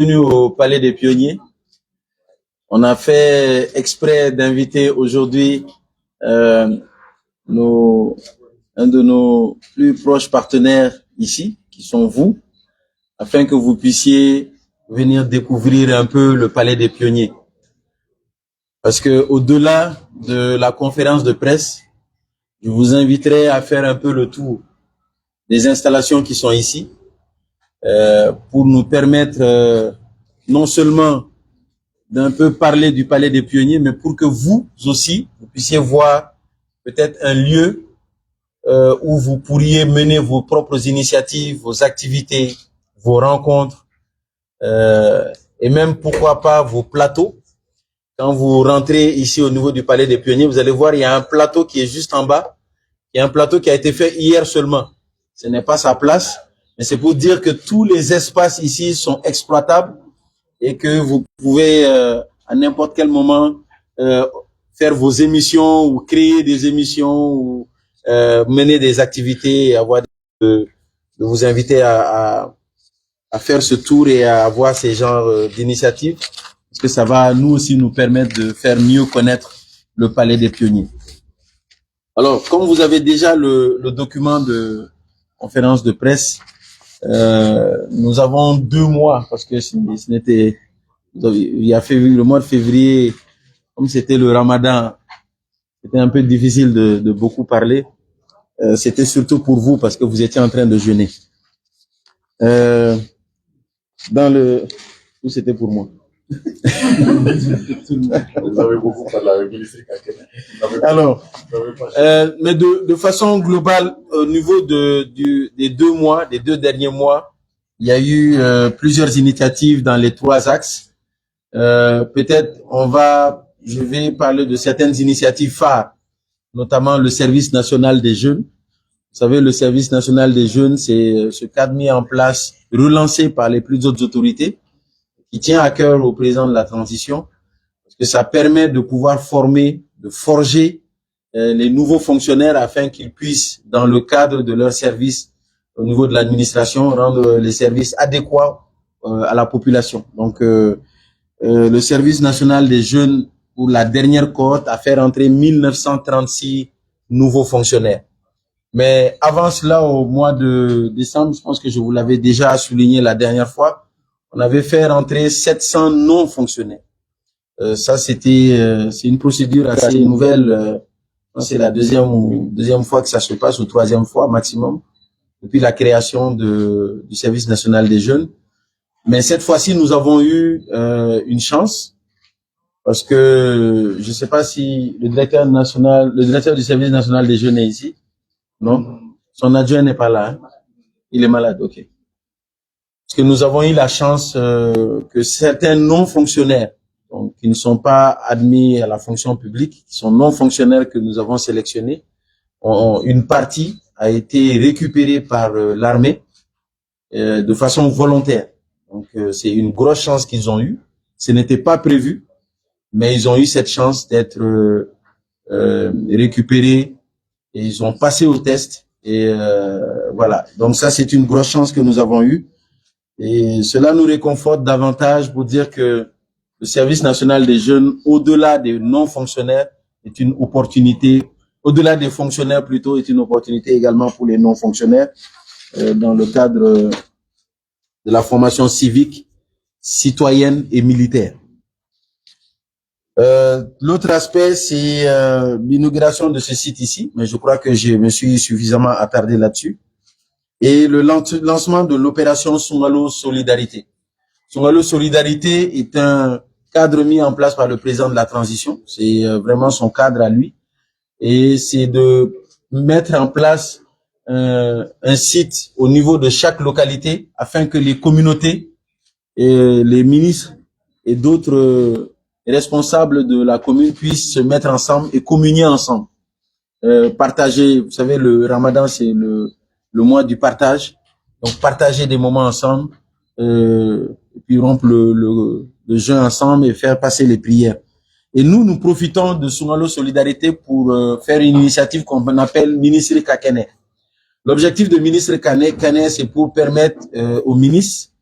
Bienvenue au Palais des Pionniers. On a fait exprès d'inviter aujourd'hui un de nos plus proches partenaires ici, qui sont vous, afin que vous puissiez venir découvrir un peu le Palais des Pionniers. Parce que au-delà de la conférence de presse, je vous inviterai à faire un peu le tour des installations qui sont ici, pour nous permettre non seulement d'un peu parler du Palais des Pionniers, mais pour que vous aussi, vous puissiez voir peut-être un lieu où vous pourriez mener vos propres initiatives, vos activités, vos rencontres, et même, pourquoi pas, vos plateaux. Quand vous rentrez ici au niveau du Palais des Pionniers, vous allez voir, il y a un plateau qui est juste en bas. Il y a un plateau qui a été fait hier seulement. Ce n'est pas sa place, mais c'est pour dire que tous les espaces ici sont exploitables et que vous pouvez à n'importe quel moment faire vos émissions ou créer des émissions ou mener des activités et avoir de vous inviter à faire ce tour et à avoir ces genres d'initiatives, parce que ça va nous aussi nous permettre de faire mieux connaître le Palais des Pionniers. Alors, comme vous avez déjà le document de conférence de presse, nous avons 2 mois, parce que ce n'était, il y a le mois de février, comme c'était le Ramadan, c'était un peu difficile de beaucoup parler. C'était surtout pour vous, parce que vous étiez en train de jeûner. C'était pour moi. Vous avez beaucoup parlé avec le ministre Kakene. Alors, mais de façon globale, au niveau des 2 mois, des 2 derniers mois, il y a eu plusieurs initiatives dans les 3 axes. Peut-être je vais parler de certaines initiatives phares, notamment le service national des jeunes. Vous savez, le service national des jeunes, c'est ce cadre mis en place, relancé par les plus hautes autorités, qui tient à cœur au président de la transition, parce que ça permet de pouvoir former, de forger les nouveaux fonctionnaires afin qu'ils puissent, dans le cadre de leur service au niveau de l'administration, rendre les services adéquats à la population. Donc, le service national des jeunes, pour la dernière cohorte, a fait rentrer 1936 nouveaux fonctionnaires. Mais avant cela, au mois de décembre, je pense que je vous l'avais déjà souligné la dernière fois, on avait fait rentrer 700 non-fonctionnaires. Ça, c'est une procédure assez nouvelle. C'est la deuxième fois que ça se passe, ou 3e fois maximum, depuis la création du service national des jeunes. Mais cette fois-ci, nous avons eu une chance, parce que je ne sais pas si le directeur du service national des jeunes est ici. Non, son adjoint n'est pas là. Hein? Il est malade, ok. Parce que nous avons eu la chance que certains non-fonctionnaires, donc qui ne sont pas admis à la fonction publique, qui sont non-fonctionnaires que nous avons sélectionnés, une partie a été récupérée par l'armée de façon volontaire. Donc c'est une grosse chance qu'ils ont eue. Ce n'était pas prévu, mais ils ont eu cette chance d'être récupérés et ils ont passé au test. Et voilà. Donc ça, c'est une grosse chance que nous avons eue. Et cela nous réconforte davantage pour dire que le service national des jeunes, au-delà des non-fonctionnaires, est une opportunité, au-delà des fonctionnaires plutôt, est une opportunité également pour les non-fonctionnaires dans le cadre de la formation civique, citoyenne et militaire. L'autre aspect, c'est l'inauguration de ce site ici, mais je crois que je me suis suffisamment attardé là-dessus. Et le lancement de l'opération Sungalo Solidarité. Sungalo Solidarité est un cadre mis en place par le président de la transition. C'est vraiment son cadre à lui. Et c'est de mettre en place un site au niveau de chaque localité afin que les communautés et les ministres et d'autres responsables de la commune puissent se mettre ensemble et communier ensemble. Partager, vous savez, le Ramadan, c'est le mois du partage. Donc, partager des moments ensemble, et puis rompre le jeûne ensemble et faire passer les prières. Et nous profitons de Sungalo Solidarité pour faire une initiative qu'on appelle Ministre Kakene. L'objectif de Ministre Kakene, c'est pour permettre aux ministres,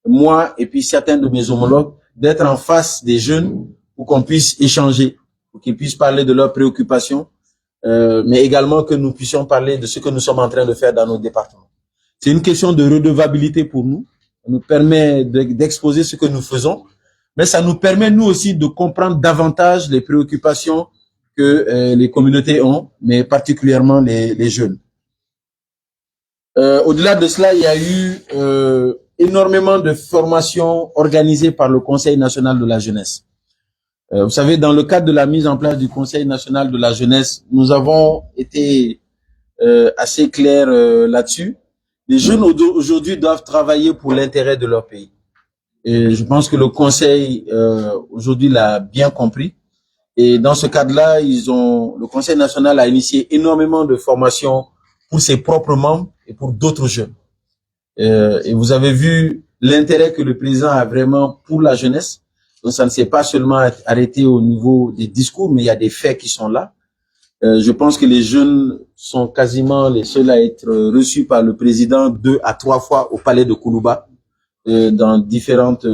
moi et puis certains de mes homologues, d'être en face des jeunes pour qu'on puisse échanger, pour qu'ils puissent parler de leurs préoccupations, mais également que nous puissions parler de ce que nous sommes en train de faire dans nos départements. C'est une question de redevabilité pour nous. Ça nous permet d'exposer ce que nous faisons, mais ça nous permet nous aussi de comprendre davantage les préoccupations que les communautés ont, mais particulièrement les jeunes. Au-delà de cela, il y a eu énormément de formations organisées par le Conseil national de la jeunesse. Vous savez, dans le cadre de la mise en place du Conseil national de la jeunesse, nous avons été assez clairs là-dessus. Les jeunes aujourd'hui doivent travailler pour l'intérêt de leur pays. Et je pense que le Conseil aujourd'hui l'a bien compris. Et dans ce cadre-là, le Conseil national a initié énormément de formations pour ses propres membres et pour d'autres jeunes. Et vous avez vu l'intérêt que le président a vraiment pour la jeunesse. Donc ça ne s'est pas seulement arrêté au niveau des discours, mais il y a des faits qui sont là. Je pense que les jeunes sont quasiment les seuls à être reçus par le président 2 à 3 fois au palais de Koulouba dans différentes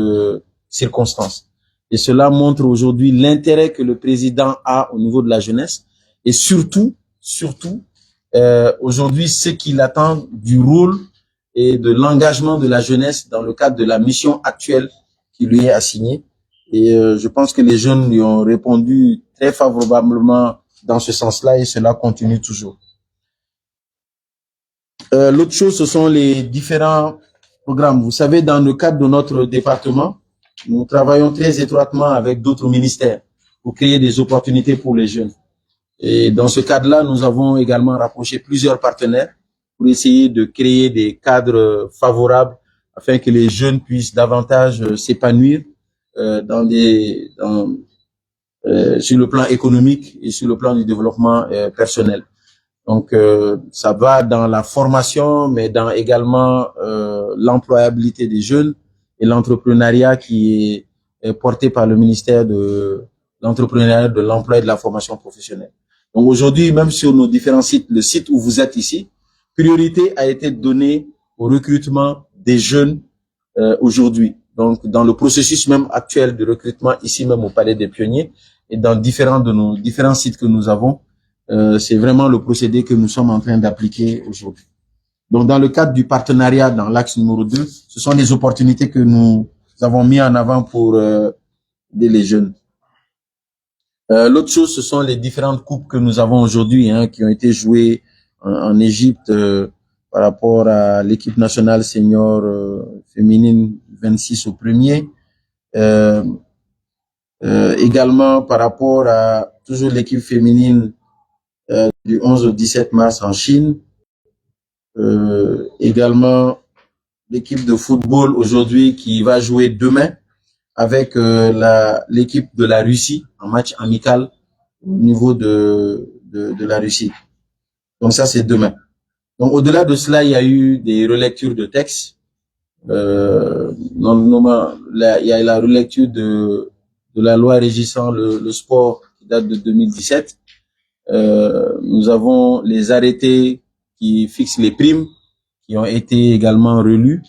circonstances. Et cela montre aujourd'hui l'intérêt que le président a au niveau de la jeunesse et surtout aujourd'hui ce qu'il attend du rôle et de l'engagement de la jeunesse dans le cadre de la mission actuelle qui lui est assignée. Et je pense que les jeunes lui ont répondu très favorablement dans ce sens-là et cela continue toujours. L'autre chose, ce sont les différents programmes. Vous savez, dans le cadre de notre département, nous travaillons très étroitement avec d'autres ministères pour créer des opportunités pour les jeunes. Et dans ce cadre-là, nous avons également rapproché plusieurs partenaires pour essayer de créer des cadres favorables afin que les jeunes puissent davantage s'épanouir sur le plan économique et sur le plan du développement personnel. Donc, ça va dans la formation, mais dans également l'employabilité des jeunes et l'entrepreneuriat qui est porté par le ministère de l'entrepreneuriat, de l'emploi et de la formation professionnelle. Donc, aujourd'hui, même sur nos différents sites, le site où vous êtes ici, priorité a été donnée au recrutement des jeunes aujourd'hui. Donc, dans le processus même actuel de recrutement ici même au Palais des Pionniers et dans nos différents sites que nous avons, c'est vraiment le procédé que nous sommes en train d'appliquer aujourd'hui. Donc, dans le cadre du partenariat dans l'axe numéro 2, ce sont les opportunités que nous avons mis en avant pour aider les jeunes. L'autre chose, ce sont les différentes coupes que nous avons aujourd'hui, qui ont été jouées en Égypte par rapport à l'équipe nationale senior féminine 26 au premier. Également par rapport à toujours l'équipe féminine du 11 au 17 mars en Chine. Également l'équipe de football aujourd'hui qui va jouer demain avec l'équipe de la Russie en match amical au niveau de la Russie. Donc ça, c'est demain. Donc au-delà de cela, il y a eu des relectures de textes. Il y a la relecture de la loi régissant le sport qui date de 2017. Nous avons les arrêtés qui fixent les primes qui ont été également relus.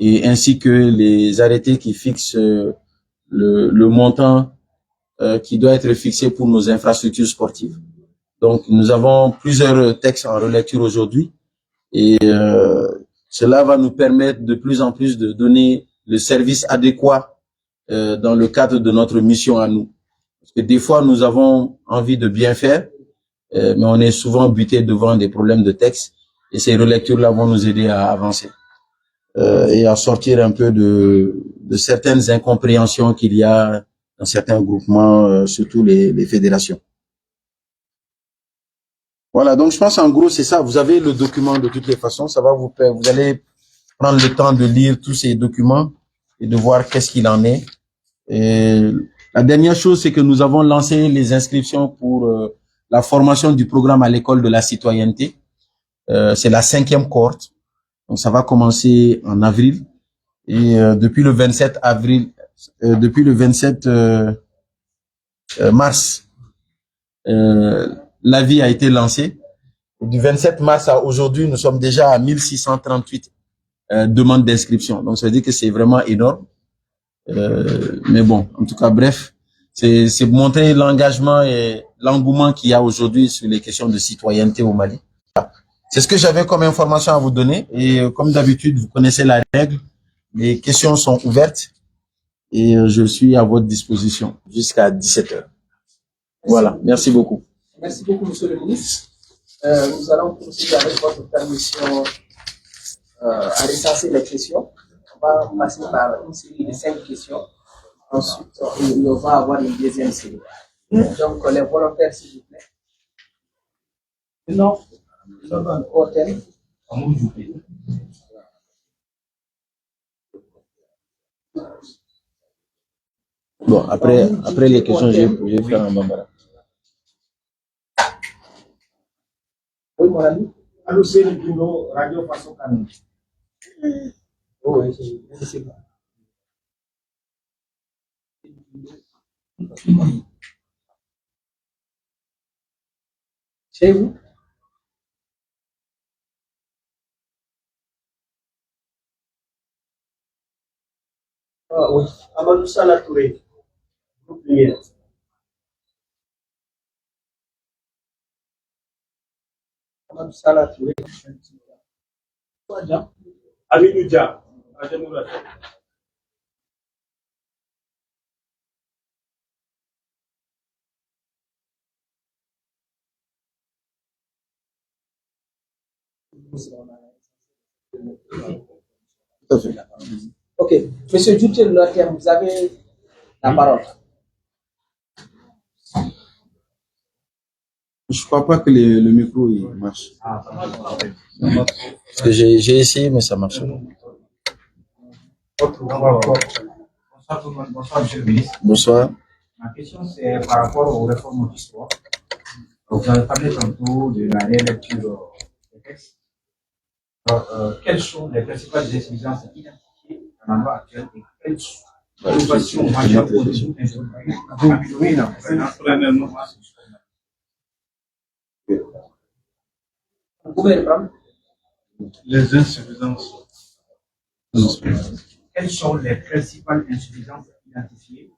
Et ainsi que les arrêtés qui fixent le montant qui doit être fixé pour nos infrastructures sportives. Donc, nous avons plusieurs textes en relecture aujourd'hui et cela va nous permettre de plus en plus de donner le service adéquat dans le cadre de notre mission à nous. Parce que des fois, nous avons envie de bien faire, mais on est souvent buté devant des problèmes de texte et ces relectures-là vont nous aider à avancer. Et à sortir un peu de certaines incompréhensions qu'il y a dans certains groupements, surtout les fédérations. Voilà, donc je pense en gros c'est ça. Vous avez le document de toutes les façons, ça va vous allez prendre le temps de lire tous ces documents et de voir qu'est-ce qu'il en est. Et la dernière chose, c'est que nous avons lancé les inscriptions pour la formation du programme à l'école de la citoyenneté. C'est la 5e cohorte. Donc ça va commencer en avril et depuis le 27 mars, l'avis a été lancé. Et du 27 mars à aujourd'hui, nous sommes déjà à 1638 demandes d'inscription. Donc, ça veut dire que c'est vraiment énorme. Mais bon, en tout cas, bref, c'est montrer l'engagement et l'engouement qu'il y a aujourd'hui sur les questions de citoyenneté au Mali. C'est ce que j'avais comme information à vous donner. Et comme d'habitude, vous connaissez la règle. Les questions sont ouvertes et je suis à votre disposition jusqu'à 17h. Voilà, merci beaucoup. Merci beaucoup, monsieur le ministre. Nous allons poursuivre avec votre permission à recenser les questions. On va passer par une série de 5 questions. Ensuite, on va avoir une deuxième série. Donc, les volontaires, s'il vous plaît. Non, hôtel. Bon, après les questions, je vais faire un bambara. Oui, mon ami. Allô, c'est le bureau Radio Faso Canon. Oh, oui, c'est bon. Chez vous? Ah oui. Amadou Salah Touré, groupe Lumière. Amadou Salah Touré. Amidou Dia, Ajemoula. Tout à fait. Ok. Monsieur Djoutil, vous avez la parole. Je crois pas que le micro il marche. Parce que j'ai essayé, mais ça marche pas. Bonsoir, monsieur le ministre. Bonsoir. Ma question, c'est par rapport aux réformes du sport. Vous avez parlé tantôt de la rélecture des textes. Alors, quelles sont les principales exigences identifiées dans la loi actuelle et quelles innovations majeures pour améliorer la gouvernance? Vous pouvez reprendre. Les insuffisances. Quelles sont les principales insuffisances identifiées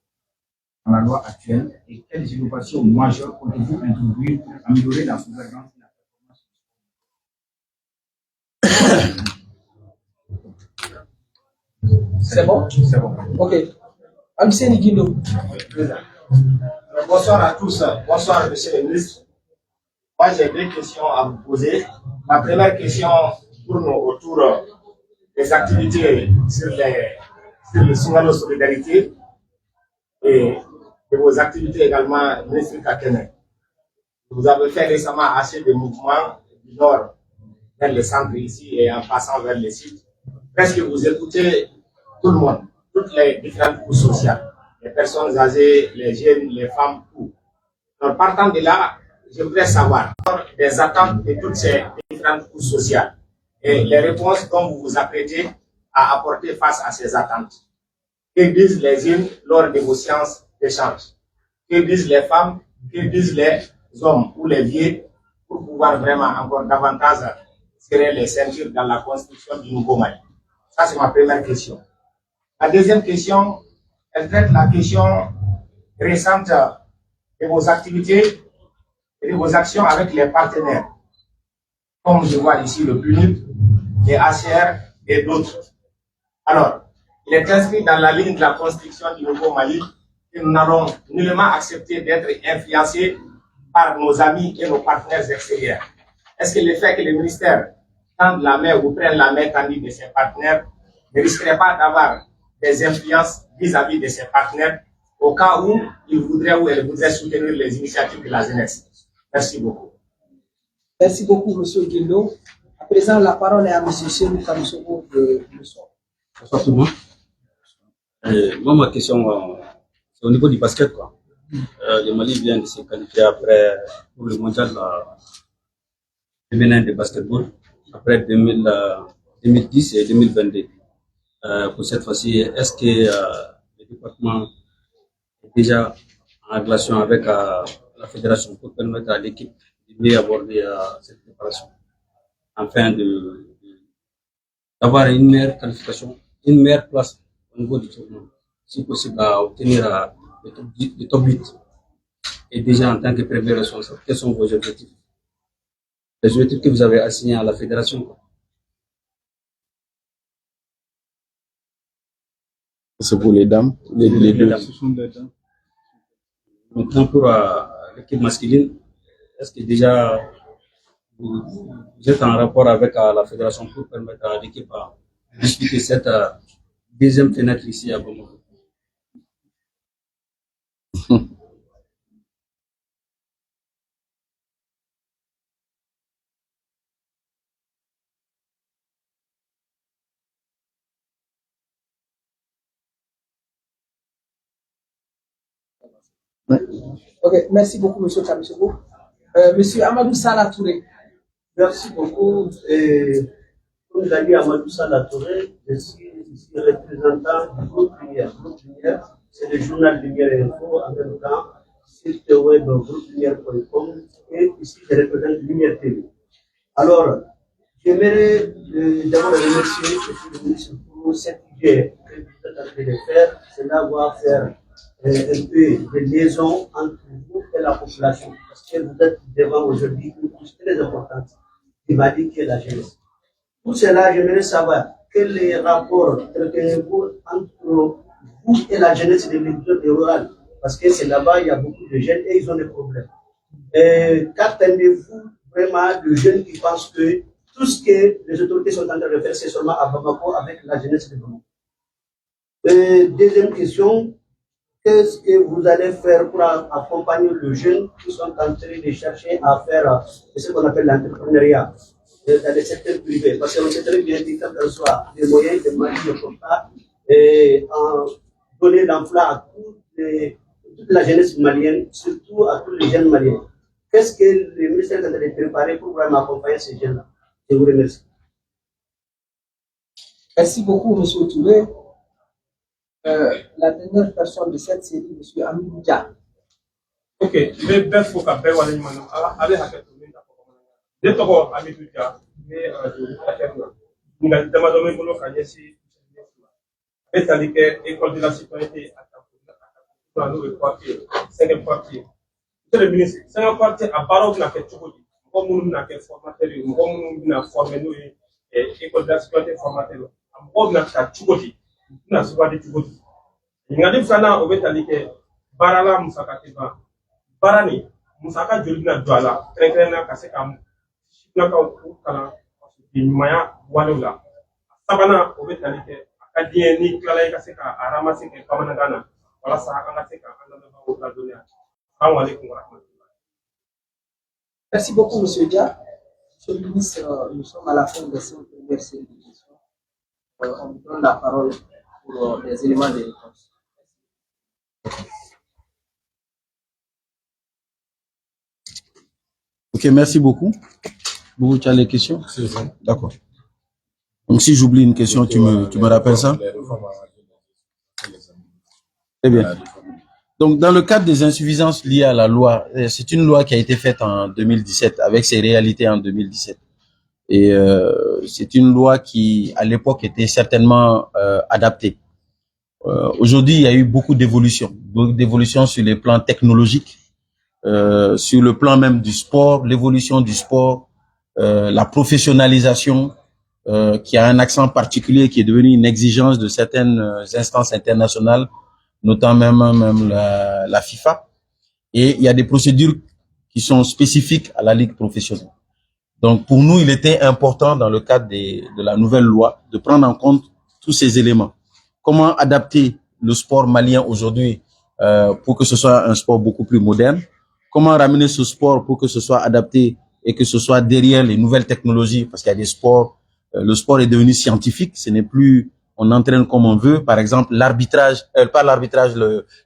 dans la loi actuelle et quelles innovations majeures comptez-vous introduire pour améliorer la gouvernance et la performance? C'est bon? C'est bon. Ok. Amseni Guindo. Bonsoir à tous. Bonsoir, monsieur le ministre. Moi, j'ai 2 questions à vous poser. Ma première question tourne autour des activités sur le Sungano Solidarité et de vos activités également, ministre Kakene. Vous avez fait récemment assez de mouvements du nord vers le centre ici et en passant vers le sud. Presque vous écoutez tout le monde, toutes les différentes couches sociales, les personnes âgées, les jeunes, les femmes, tout. Donc, partant de là, je voudrais savoir des attentes de toutes ces différentes couches sociales et les réponses dont vous vous apprêtez à apporter face à ces attentes. Que disent les jeunes lors de vos séances d'échange? Que disent les femmes? Que disent les hommes ou les vieux pour pouvoir vraiment encore davantage serrer les ceintures dans la construction du nouveau Mali? Ça, c'est ma première question. La deuxième question, elle traite la question récente de vos activités et de vos actions avec les partenaires. Comme je vois ici le PNUD, les HCR et d'autres. Alors, il est inscrit dans la ligne de la construction du nouveau Mali que nous n'allons nullement accepter d'être influencés par nos amis et nos partenaires extérieurs. Est-ce que le fait que le ministère tende la main ou prenne la main tendue de ses partenaires ne risquerait pas d'avoir des influences vis-à-vis de ses partenaires au cas où ils voudraient ou elles voudraient soutenir les initiatives de la jeunesse? Merci beaucoup. Merci beaucoup, monsieur Guindo. À présent, la parole est à monsieur Chénou Kamsogo de Mousson. Bonsoir tout le monde. Moi, ma question, c'est au niveau du basket, quoi. Le Mali vient de se qualifier après pour le mondial féminin de basketball, après 2010 et 2022. Pour cette fois-ci, est-ce que le département est déjà en relation avec la fédération pour permettre à l'équipe de mieux aborder cette préparation afin de d'avoir une meilleure qualification, une meilleure place au niveau du tournoi. Si possible, à obtenir le top 8. Et déjà, en tant que premier responsable, quels sont vos objectifs? Les objectifs que vous avez assignés à la fédération, quoi. C'est pour les dames, les deux. Maintenant, pour l'équipe masculine, est-ce que déjà vous êtes en rapport avec la fédération pour permettre à l'équipe à disputer cette deuxième fenêtre ici à Bamako? Ok, merci beaucoup, Monsieur Kamisoko. Monsieur Amadou Salah Touré. Merci beaucoup. Et comme l'a dit Amadou Salah Touré, je suis ici représentant du groupe Lumière. Groupe Lumière, c'est le journal Lumière Info, en même temps, site web groupelumière.com, et ici je représente Lumière TV. Alors, j'aimerais d'abord remercier le ministre pour cette idée que vous êtes en train de faire. Cela va faire un peu de liaison entre vous et la population. Parce que vous êtes devant aujourd'hui une couche très importante qui va dire que la jeunesse. Pour cela, j'aimerais savoir quel est le rapport entretenez-vous entre vous et la jeunesse de l'émission rurale. Parce que c'est là-bas, il y a beaucoup de jeunes et ils ont des problèmes. Qu'attendez-vous vraiment de jeunes qui pensent que tout ce que les autorités sont en train de faire, c'est seulement à Bamako avec la jeunesse de Bamako? Deuxième question, qu'est-ce que vous allez faire pour accompagner les jeunes qui sont en train de chercher à faire ce qu'on appelle l'entrepreneuriat dans le secteur privé? Parce qu'on sait très bien que quand on soit des moyens de manier comme ça, et en donner l'emploi à toute la jeunesse malienne, surtout à tous les jeunes maliens. Qu'est-ce que le ministère est en train de préparer pour vraiment accompagner ces jeunes-là? Je vous remercie. Merci beaucoup, Monsieur Touré. La dernière personne de cette série, M. Amidou Dia. Ok, je vais bien faut qu'à faire aller maintenant. Allez, à quelque chose. Dès que Amidou Dia, mais je vais demander mon nom à Yessi. C'est-à-dire que l'école de la citoyenneté dans le quartier, 5e quartier. Monsieur le ministre, 5e quartier à Barreau, on a fait tout. Comme nous avons fait formateur, comme nous avons formé nous école de la citoyenneté formateur. On a fait tout. Na suba de tiboti ngadi fana obetalike barala musaka teba barani musaka jolina dwala krekrena kaseka na ka kala di maya walula sabana obetalike akadie ni kala kaseka arama seke pamana gana wala sa anga seka anga ba la dunia. Assalamu alaykum wa rahmatullah. Merci beaucoup, Monsieur Dia. Monsieur le ministre, nous sommes à la fin de cette première série de questions. On vous donne la parole pour des éléments de réponse. Ok, merci beaucoup. Vous, tu as les questions? D'accord. Donc, si j'oublie une question, tu me rappelles ça? Très bien. Donc, dans le cadre des insuffisances liées à la loi, c'est une loi qui a été faite en 2017, avec ses réalités en 2017. Et c'est une loi qui, à l'époque, était certainement adaptée. Aujourd'hui, il y a eu beaucoup d'évolutions sur les plans technologiques, sur le plan même du sport, l'évolution du sport, la professionnalisation, qui a un accent particulier, qui est devenu une exigence de certaines instances internationales, notamment même la FIFA. Et il y a des procédures qui sont spécifiques à la ligue professionnelle. Donc, pour nous, il était important, dans le cadre de la nouvelle loi, de prendre en compte tous ces éléments. Comment adapter le sport malien aujourd'hui pour que ce soit un sport beaucoup plus moderne? Comment ramener ce sport pour que ce soit adapté et que ce soit derrière les nouvelles technologies? Parce qu'il y a des sports, le sport est devenu scientifique, ce n'est plus on entraîne comme on veut. Par exemple, l'arbitrage, pas l'arbitrage,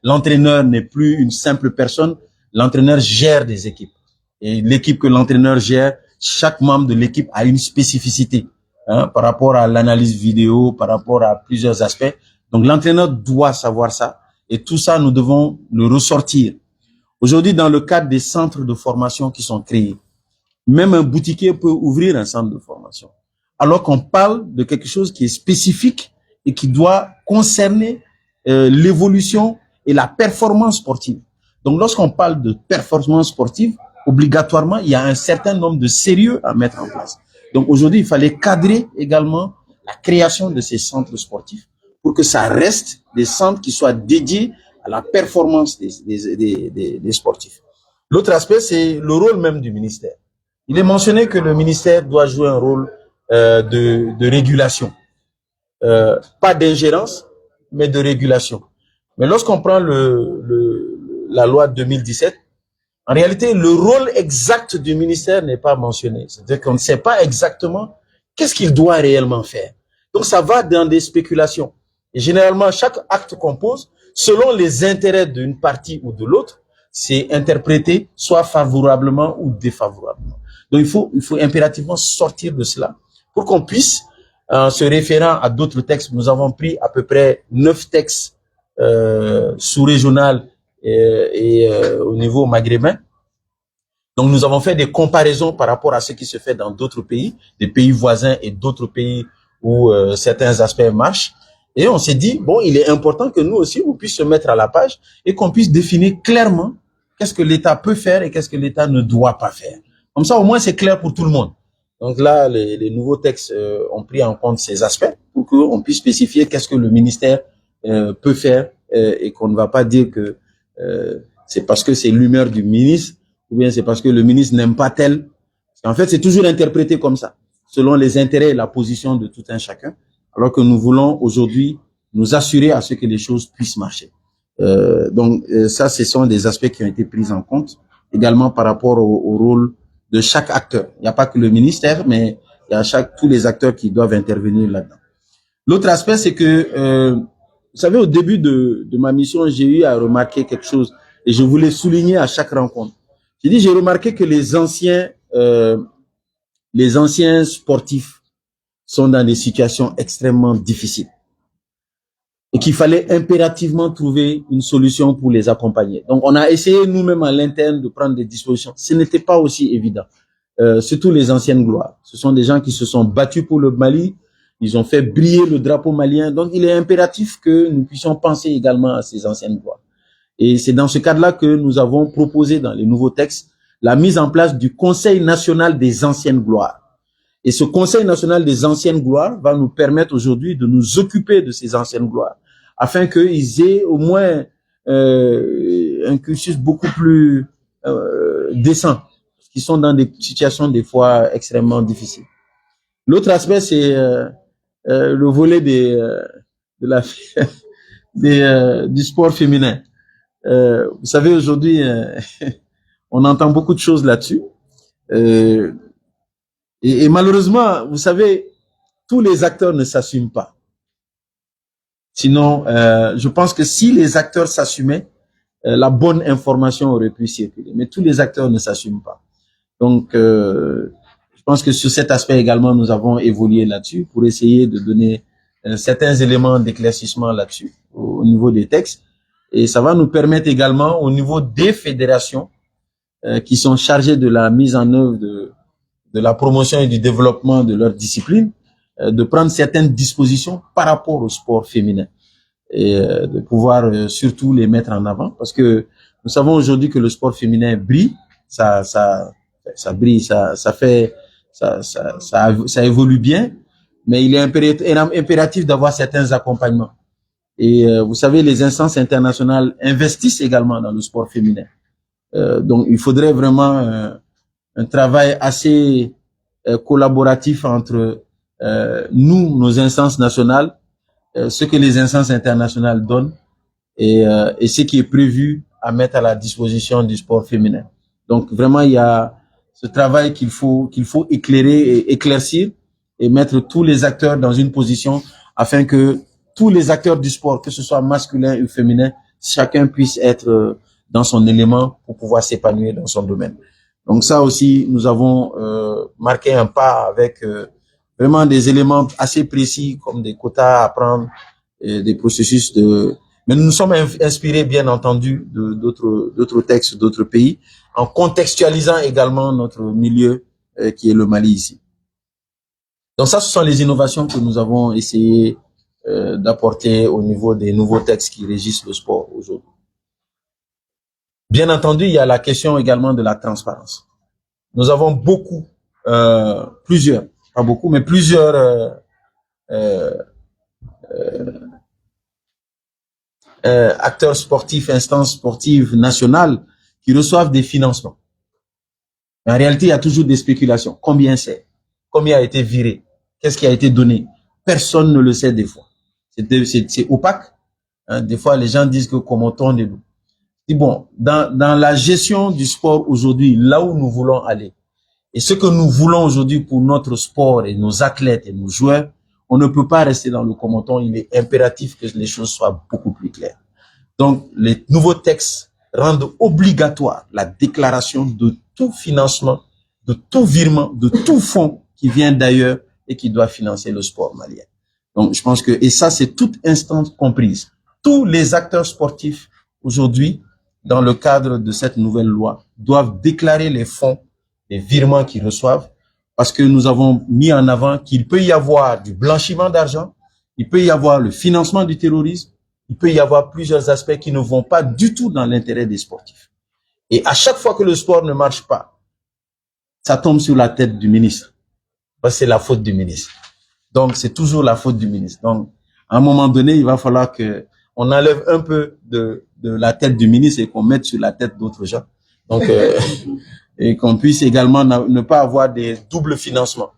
l'entraîneur n'est plus une simple personne. L'entraîneur gère des équipes. Et l'équipe que l'entraîneur gère, chaque membre de l'équipe a une spécificité par rapport à l'analyse vidéo, par rapport à plusieurs aspects. Donc, l'entraîneur doit savoir ça. Et tout ça, nous devons le ressortir. Aujourd'hui, dans le cadre des centres de formation qui sont créés, même un boutiquier peut ouvrir un centre de formation. alors qu'on parle de quelque chose qui est spécifique et qui doit concerner l'évolution et la performance sportive. Donc, lorsqu'on parle de performance sportive, obligatoirement, il y a un certain nombre de sérieux à mettre en place. Donc, aujourd'hui, il fallait cadrer également la création de ces centres sportifs pour que ça reste des centres qui soient dédiés à la performance des sportifs. L'autre aspect, c'est le rôle même du ministère. Il est mentionné que le ministère doit jouer un rôle de régulation. Pas d'ingérence, mais de régulation. Mais lorsqu'on prend la loi 2017, en réalité, le rôle exact du ministère n'est pas mentionné. C'est-à-dire qu'on ne sait pas exactement qu'est-ce qu'il doit réellement faire. Donc, ça va dans des spéculations. Et généralement, chaque acte qu'on pose, selon les intérêts d'une partie ou de l'autre, c'est interprété soit favorablement ou défavorablement. Donc, il faut impérativement sortir de cela pour qu'on puisse, en se référant à d'autres textes, nous avons pris à peu près 9 textes sous-régional et au niveau maghrébin. Donc, nous avons fait des comparaisons par rapport à ce qui se fait dans d'autres pays, des pays voisins et d'autres pays où certains aspects marchent. Et on s'est dit, bon, il est important que nous aussi, on puisse se mettre à la page et qu'on puisse définir clairement qu'est-ce que l'État peut faire et qu'est-ce que l'État ne doit pas faire. Comme ça, au moins, c'est clair pour tout le monde. Donc là, les nouveaux textes ont pris en compte ces aspects pour qu'on puisse spécifier qu'est-ce que le ministère peut faire et qu'on ne va pas dire que c'est parce que c'est l'humeur du ministre ou bien c'est parce que le ministre n'aime pas tel. En fait, c'est toujours interprété comme ça, selon les intérêts et la position de tout un chacun, alors que nous voulons aujourd'hui nous assurer à ce que les choses puissent marcher. Donc ça, ce sont des aspects qui ont été pris en compte, également par rapport au rôle de chaque acteur. Il n'y a pas que le ministère, mais il y a tous les acteurs qui doivent intervenir là-dedans. L'autre aspect, c'est que, vous savez, au début de ma mission, j'ai eu à remarquer quelque chose et je voulais souligner à chaque rencontre. J'ai remarqué que les anciens sportifs sont dans des situations extrêmement difficiles et qu'il fallait impérativement trouver une solution pour les accompagner. Donc, on a essayé nous-mêmes à l'interne de prendre des dispositions. Ce n'était pas aussi évident. Surtout les anciennes gloires. Ce sont des gens qui se sont battus pour le Mali. Ils ont fait briller le drapeau malien. Donc, il est impératif que nous puissions penser également à ces anciennes gloires. Et c'est dans ce cadre-là que nous avons proposé dans les nouveaux textes la mise en place du Conseil national des anciennes gloires. Et ce Conseil national des anciennes gloires va nous permettre aujourd'hui de nous occuper de ces anciennes gloires, afin qu'ils aient au moins un cursus beaucoup plus décent, parce qu'ils sont dans des situations des fois extrêmement difficiles. L'autre aspect, c'est le volet du sport féminin. Vous savez, aujourd'hui, on entend beaucoup de choses là-dessus. Et malheureusement, vous savez, tous les acteurs ne s'assument pas. Sinon, je pense que si les acteurs s'assumaient, la bonne information aurait pu circuler. Mais tous les acteurs ne s'assument pas. Donc, je pense que sur cet aspect également, nous avons évolué là-dessus pour essayer de donner certains éléments d'éclaircissement là-dessus au niveau des textes. Et ça va nous permettre également au niveau des fédérations qui sont chargées de la mise en œuvre de la promotion et du développement de leur discipline, de prendre certaines dispositions par rapport au sport féminin et de pouvoir surtout les mettre en avant, parce que nous savons aujourd'hui que le sport féminin brille, ça brille, ça évolue bien, mais il est impératif d'avoir certains accompagnements. Et vous savez, les instances internationales investissent également dans le sport féminin. Donc, il faudrait vraiment un travail assez collaboratif entre nous, nos instances nationales, ce que les instances internationales donnent et ce qui est prévu à mettre à la disposition du sport féminin. Donc, vraiment, il y a ce travail qu'il faut éclairer et éclaircir et mettre tous les acteurs dans une position afin que tous les acteurs du sport, que ce soit masculin ou féminin, chacun puisse être dans son élément pour pouvoir s'épanouir dans son domaine. Donc ça aussi, nous avons marqué un pas avec vraiment des éléments assez précis comme des quotas à prendre, et des processus de... Mais nous nous sommes inspirés, bien entendu, d'autres textes, d'autres pays, en contextualisant également notre milieu qui est le Mali ici. Donc ça, ce sont les innovations que nous avons essayé d'apporter au niveau des nouveaux textes qui régissent le sport aujourd'hui. Bien entendu, il y a la question également de la transparence. Nous avons beaucoup, plusieurs, pas beaucoup, mais plusieurs acteurs sportifs, instances sportives nationales qui reçoivent des financements. Mais en réalité, il y a toujours des spéculations. Combien c'est? Combien a été viré? Qu'est-ce qui a été donné? Personne ne le sait des fois. C'est opaque. Hein? Des fois, les gens disent que commentons de nous. Et bon, dans la gestion du sport aujourd'hui, là où nous voulons aller, et ce que nous voulons aujourd'hui pour notre sport et nos athlètes et nos joueurs, on ne peut pas rester dans le commenton. Il est impératif que les choses soient beaucoup plus claires. Donc, les nouveaux textes rendent obligatoire la déclaration de tout financement, de tout virement, de tout fonds qui vient d'ailleurs et qui doit financer le sport malien. Donc, je pense que, et ça, c'est toute instance comprise. Tous les acteurs sportifs aujourd'hui, dans le cadre de cette nouvelle loi, doivent déclarer les fonds, les virements qu'ils reçoivent, parce que nous avons mis en avant qu'il peut y avoir du blanchiment d'argent, il peut y avoir le financement du terrorisme, il peut y avoir plusieurs aspects qui ne vont pas du tout dans l'intérêt des sportifs. Et à chaque fois que le sport ne marche pas, ça tombe sur la tête du ministre. Parce que c'est la faute du ministre. Donc, c'est toujours la faute du ministre. Donc, à un moment donné, il va falloir que on enlève un peu de la tête du ministre et qu'on mette sur la tête d'autres gens. Donc, et qu'on puisse également ne pas avoir des doubles financements.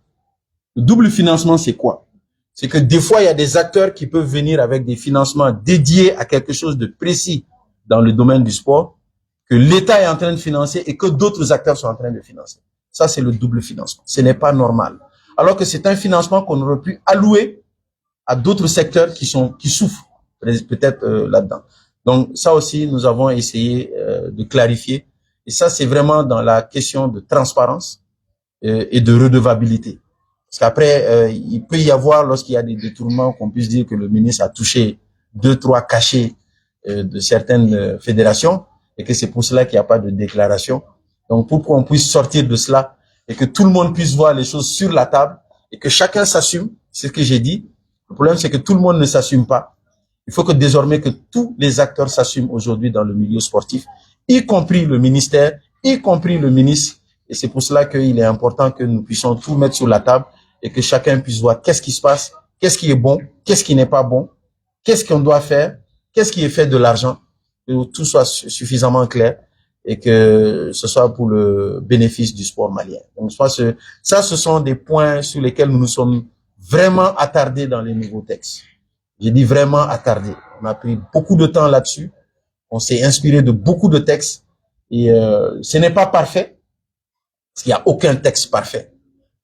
Le double financement, c'est quoi? C'est que des fois, il y a des acteurs qui peuvent venir avec des financements dédiés à quelque chose de précis dans le domaine du sport, que l'État est en train de financer et que d'autres acteurs sont en train de financer. Ça, c'est le double financement. Ce n'est pas normal. Alors que c'est un financement qu'on aurait pu allouer à d'autres secteurs qui souffrent peut-être là-dedans. Donc, ça aussi, nous avons essayé de clarifier. Et ça, c'est vraiment dans la question de transparence et de redevabilité. Parce qu'après, il peut y avoir, lorsqu'il y a des détournements, qu'on puisse dire que le ministre a touché 2-3 cachets de certaines fédérations et que c'est pour cela qu'il n'y a pas de déclaration. Donc, pour qu'on puisse sortir de cela et que tout le monde puisse voir les choses sur la table et que chacun s'assume, c'est ce que j'ai dit. Le problème, c'est que tout le monde ne s'assume pas. Il faut que désormais que tous les acteurs s'assument aujourd'hui dans le milieu sportif, y compris le ministère, y compris le ministre. Et c'est pour cela qu'il est important que nous puissions tout mettre sur la table et que chacun puisse voir qu'est-ce qui se passe, qu'est-ce qui est bon, qu'est-ce qui n'est pas bon, qu'est-ce qu'on doit faire, qu'est-ce qui est fait de l'argent, que tout soit suffisamment clair et que ce soit pour le bénéfice du sport malien. Donc, ce sont des points sur lesquels nous nous sommes vraiment attardés dans les nouveaux textes. J'ai dit vraiment attardés. On a pris beaucoup de temps là-dessus. On s'est inspiré de beaucoup de textes et ce n'est pas parfait, parce qu'il n'y a aucun texte parfait.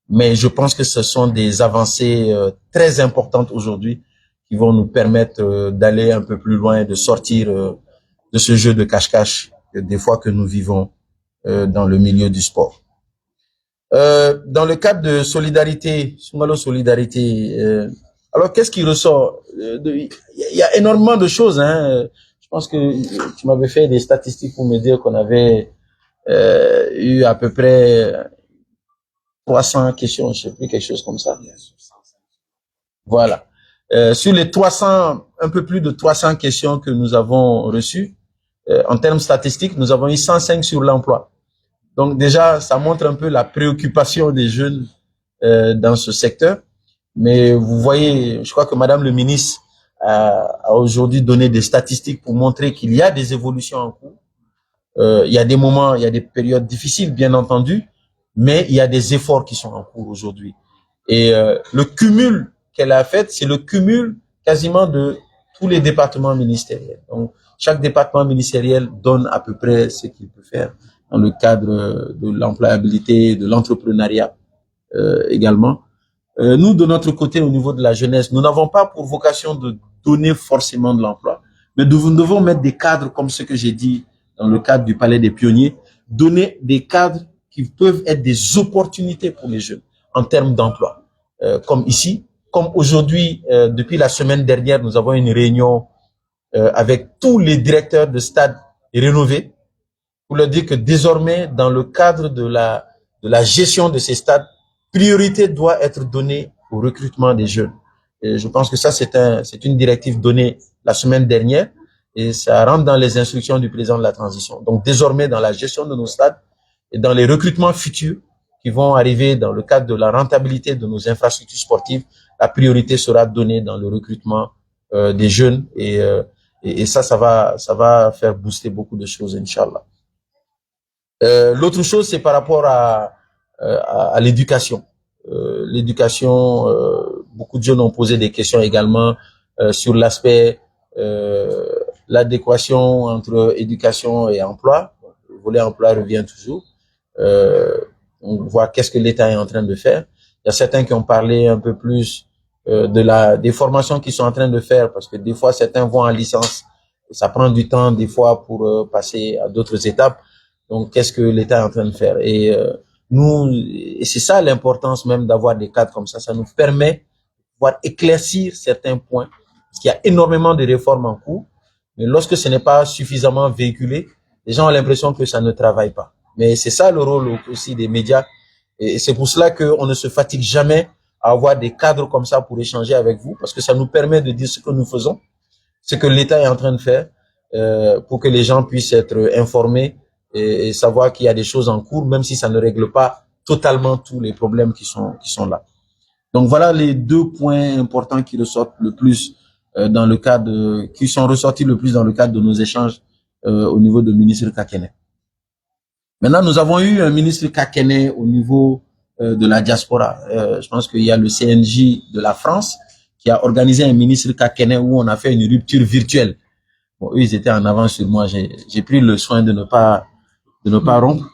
Mais je pense que ce sont des avancées très importantes aujourd'hui qui vont nous permettre d'aller un peu plus loin et de sortir de ce jeu de cache-cache des fois que nous vivons dans le milieu du sport. Dans le cadre de solidarité, Sumalo Solidarité, alors qu'est-ce qui ressort? Il y a énormément de choses. Hein. Je pense que tu m'avais fait des statistiques pour me dire qu'on avait eu à peu près 300 questions, je sais plus, quelque chose comme ça. Voilà. Sur les 300, un peu plus de 300 questions que nous avons reçues, en termes statistiques, nous avons eu 105 sur l'emploi. Donc déjà, ça montre un peu la préoccupation des jeunes dans ce secteur. Mais vous voyez, je crois que Madame le ministre a aujourd'hui donné des statistiques pour montrer qu'il y a des évolutions en cours. Il y a des moments, il y a des périodes difficiles, bien entendu, mais il y a des efforts qui sont en cours aujourd'hui. Et le cumul qu'elle a fait, c'est le cumul quasiment de tous les départements ministériels. Donc, chaque département ministériel donne à peu près ce qu'il peut faire dans le cadre de l'employabilité, de l'entrepreneuriat également. Nous, de notre côté, au niveau de la jeunesse, nous n'avons pas pour vocation de donner forcément de l'emploi, mais nous devons mettre des cadres comme ce que j'ai dit dans le cadre du Palais des Pionniers, donner des cadres qui peuvent être des opportunités pour les jeunes en termes d'emploi. Comme ici, comme aujourd'hui, depuis la semaine dernière, nous avons une réunion avec tous les directeurs de stades rénovés pour leur dire que désormais, dans le cadre de la gestion de ces stades, priorité doit être donnée au recrutement des jeunes. Et je pense que ça, c'est une directive donnée la semaine dernière et ça rentre dans les instructions du président de la transition. Donc, désormais, dans la gestion de nos stades et dans les recrutements futurs qui vont arriver dans le cadre de la rentabilité de nos infrastructures sportives, la priorité sera donnée dans le recrutement des jeunes et ça va faire booster beaucoup de choses, Inch'Allah. L'autre chose, c'est par rapport à l'éducation. L'éducation, beaucoup de jeunes ont posé des questions également sur l'aspect l'adéquation entre éducation et emploi. Le volet emploi revient toujours. On voit qu'est-ce que l'État est en train de faire. Il y a certains qui ont parlé un peu plus des formations qu'ils sont en train de faire, parce que des fois certains vont en licence et ça prend du temps des fois pour passer à d'autres étapes. Donc qu'est-ce que l'État est en train de faire? Et c'est ça l'importance même d'avoir des cadres comme ça. Ça nous permet de pouvoir éclaircir certains points, parce qu'il y a énormément de réformes en cours, mais lorsque ce n'est pas suffisamment véhiculé, les gens ont l'impression que ça ne travaille pas. Mais c'est ça le rôle aussi des médias, et c'est pour cela qu'on ne se fatigue jamais à avoir des cadres comme ça pour échanger avec vous, parce que ça nous permet de dire ce que nous faisons, ce que l'État est en train de faire, pour que les gens puissent être informés et savoir qu'il y a des choses en cours, même si ça ne règle pas totalement tous les problèmes qui sont là. Donc voilà les deux points importants qui ressortent le plus dans le cadre, qui sont ressortis le plus dans le cadre de nos échanges au niveau de ministre Kakene. Maintenant, nous avons eu un ministre Kakene au niveau de la diaspora. Je pense qu'il y a le CNJ de la France qui a organisé un ministre Kakene où on a fait une rupture virtuelle. Bon, eux, ils étaient en avance sur moi. J'ai pris le soin de ne pas rompre.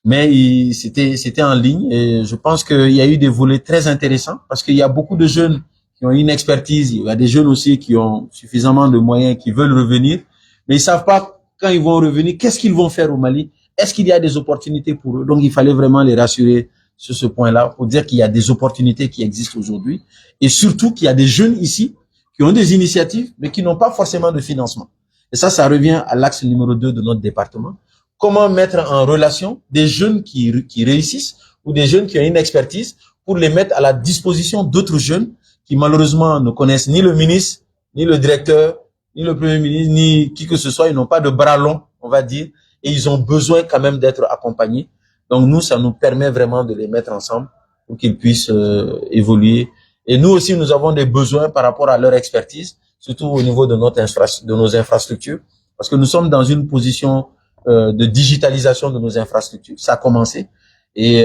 Mais c'était en ligne et je pense qu'il y a eu des volets très intéressants parce qu'il y a beaucoup de jeunes qui ont une expertise. Il y a des jeunes aussi qui ont suffisamment de moyens, qui veulent revenir, mais ils savent pas quand ils vont revenir, qu'est-ce qu'ils vont faire au Mali? Est-ce qu'il y a des opportunités pour eux? Donc, il fallait vraiment les rassurer sur ce point-là pour dire qu'il y a des opportunités qui existent aujourd'hui et surtout qu'il y a des jeunes ici qui ont des initiatives mais qui n'ont pas forcément de financement. Et ça revient à l'axe numéro 2 de notre département. Comment mettre en relation des jeunes qui réussissent ou des jeunes qui ont une expertise pour les mettre à la disposition d'autres jeunes qui malheureusement ne connaissent ni le ministre, ni le directeur, ni le premier ministre, ni qui que ce soit. Ils n'ont pas de bras longs, on va dire, et ils ont besoin quand même d'être accompagnés. Donc nous, ça nous permet vraiment de les mettre ensemble pour qu'ils puissent évoluer. Et nous aussi, nous avons des besoins par rapport à leur expertise, surtout au niveau de nos infrastructures, parce que nous sommes dans une position de digitalisation de nos infrastructures. Ça a commencé et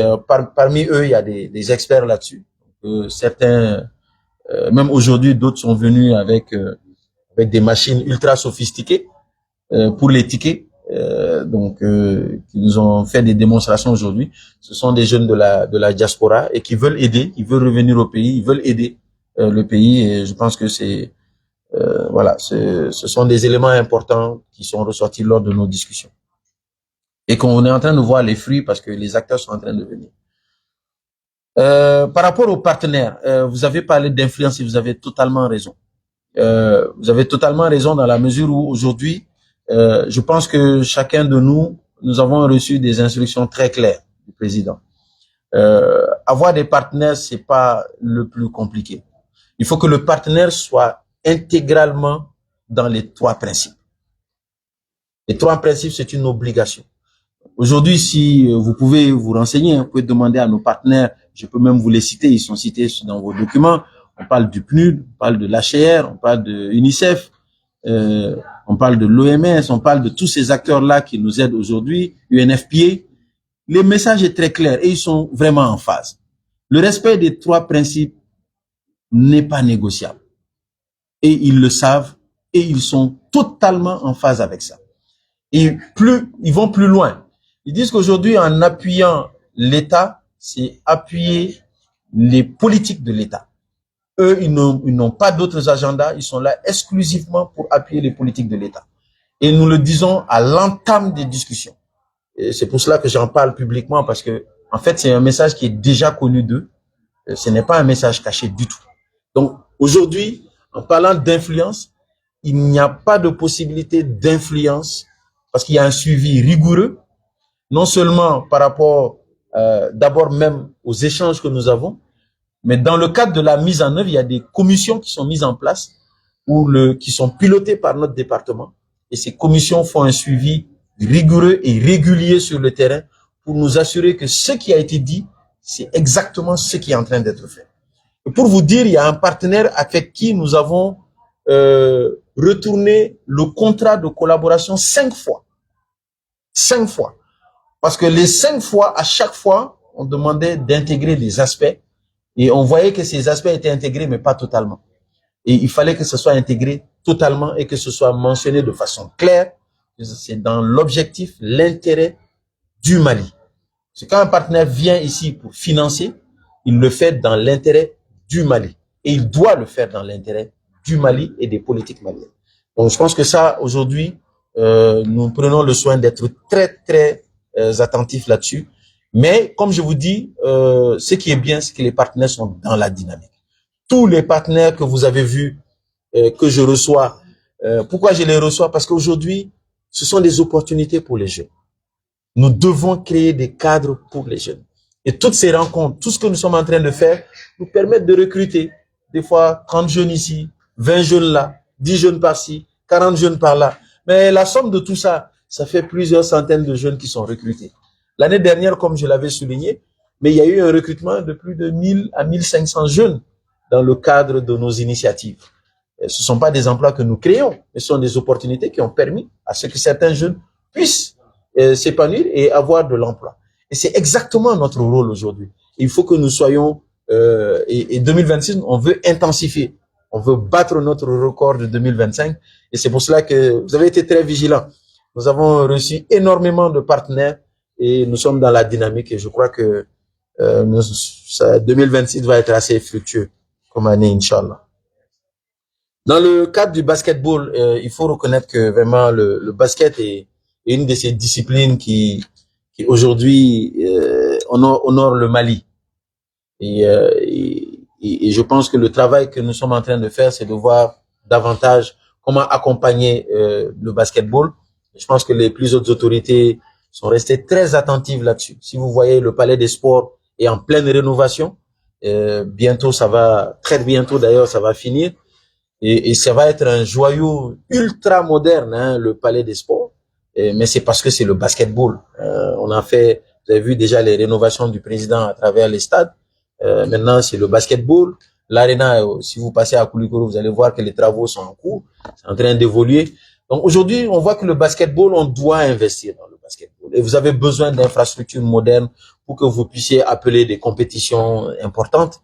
parmi eux, il y a des experts là-dessus. Certains, même aujourd'hui, d'autres sont venus avec des machines ultra sophistiquées pour les tickets. Qui nous ont fait des démonstrations aujourd'hui. Ce sont des jeunes de la diaspora et qui veulent aider, ils veulent revenir au pays, ils veulent aider le pays. Et je pense que c'est voilà, ce sont des éléments importants qui sont ressortis lors de nos discussions. Et qu'on est en train de voir les fruits parce que les acteurs sont en train de venir. Par rapport aux partenaires, vous avez parlé d'influence et vous avez totalement raison. Vous avez totalement raison dans la mesure où aujourd'hui, je pense que chacun de nous avons reçu des instructions très claires du président. Avoir des partenaires, c'est pas le plus compliqué. Il faut que le partenaire soit intégralement dans les 3 principes. Les 3 principes, c'est une obligation. Aujourd'hui, si vous pouvez vous renseigner, vous pouvez demander à nos partenaires, je peux même vous les citer, ils sont cités dans vos documents. On parle du PNUD, on parle de l'HCR, on parle de UNICEF, on parle de l'OMS, on parle de tous ces acteurs-là qui nous aident aujourd'hui, UNFPA. Le message est très clair et ils sont vraiment en phase. Le respect des 3 principes n'est pas négociable. Et ils le savent et ils sont totalement en phase avec ça. Et ils vont plus loin. Ils disent qu'aujourd'hui, en appuyant l'État, c'est appuyer les politiques de l'État. Eux, ils n'ont pas d'autres agendas. Ils sont là exclusivement pour appuyer les politiques de l'État. Et nous le disons à l'entame des discussions. Et c'est pour cela que j'en parle publiquement parce que, en fait, c'est un message qui est déjà connu d'eux. Ce n'est pas un message caché du tout. Donc, aujourd'hui, en parlant d'influence, il n'y a pas de possibilité d'influence parce qu'il y a un suivi rigoureux, non seulement par rapport d'abord même aux échanges que nous avons, Mais dans le cadre de la mise en œuvre, il y a des commissions qui sont mises en place qui sont pilotées par notre département. Et ces commissions font un suivi rigoureux et régulier sur le terrain pour nous assurer que ce qui a été dit, c'est exactement ce qui est en train d'être fait. Et pour vous dire, il y a un partenaire avec qui nous avons retourné le contrat de collaboration 5 fois. 5 fois. Parce que les 5 fois, à chaque fois, on demandait d'intégrer des aspects et on voyait que ces aspects étaient intégrés, mais pas totalement. Et il fallait que ce soit intégré totalement et que ce soit mentionné de façon claire. C'est dans l'objectif, l'intérêt du Mali. C'est quand un partenaire vient ici pour financer, il le fait dans l'intérêt du Mali. Et il doit le faire dans l'intérêt du Mali et des politiques maliennes. Donc je pense que ça, aujourd'hui, nous prenons le soin d'être très, très attentifs là-dessus. Mais comme je vous dis, ce qui est bien, c'est que les partenaires sont dans la dynamique. Tous les partenaires que vous avez vus, que je reçois, pourquoi je les reçois? Parce qu'aujourd'hui, ce sont des opportunités pour les jeunes. Nous devons créer des cadres pour les jeunes. Et toutes ces rencontres, tout ce que nous sommes en train de faire, nous permettent de recruter des fois 30 jeunes ici, 20 jeunes là, 10 jeunes par-ci, 40 jeunes par-là. Mais la somme de tout ça, ça fait plusieurs centaines de jeunes qui sont recrutés. L'année dernière, comme je l'avais souligné, mais il y a eu un recrutement de plus de 1000 à 1500 jeunes dans le cadre de nos initiatives. Ce ne sont pas des emplois que nous créons, mais ce sont des opportunités qui ont permis à ce que certains jeunes puissent s'épanouir et avoir de l'emploi. Et c'est exactement notre rôle aujourd'hui. Il faut que nous soyons, et 2026, on veut intensifier. On veut battre notre record de 2025. Et c'est pour cela que vous avez été très vigilants. Nous avons reçu énormément de partenaires et nous sommes dans la dynamique. Et je crois que 2026 va être assez fructueux comme année, Inch'Allah. Dans le cadre du basketball, il faut reconnaître que vraiment le basket est une de ces disciplines qui aujourd'hui honore le Mali. Et je pense que le travail que nous sommes en train de faire, c'est de voir davantage comment accompagner le basketball. Je pense que les plus hautes autorités sont restées très attentives là-dessus. Si vous voyez, le Palais des Sports est en pleine rénovation. Bientôt, très bientôt d'ailleurs, ça va finir. Et ça va être un joyau ultra moderne, hein, le Palais des Sports. Mais c'est parce que c'est le basketball. On a fait, vous avez vu déjà les rénovations du président à travers les stades. Maintenant, c'est le basketball. L'arena, si vous passez à Koulikoro, vous allez voir que les travaux sont en cours. C'est en train d'évoluer. Donc aujourd'hui, on voit que le basketball, on doit investir dans le basketball. Et vous avez besoin d'infrastructures modernes pour que vous puissiez appeler des compétitions importantes.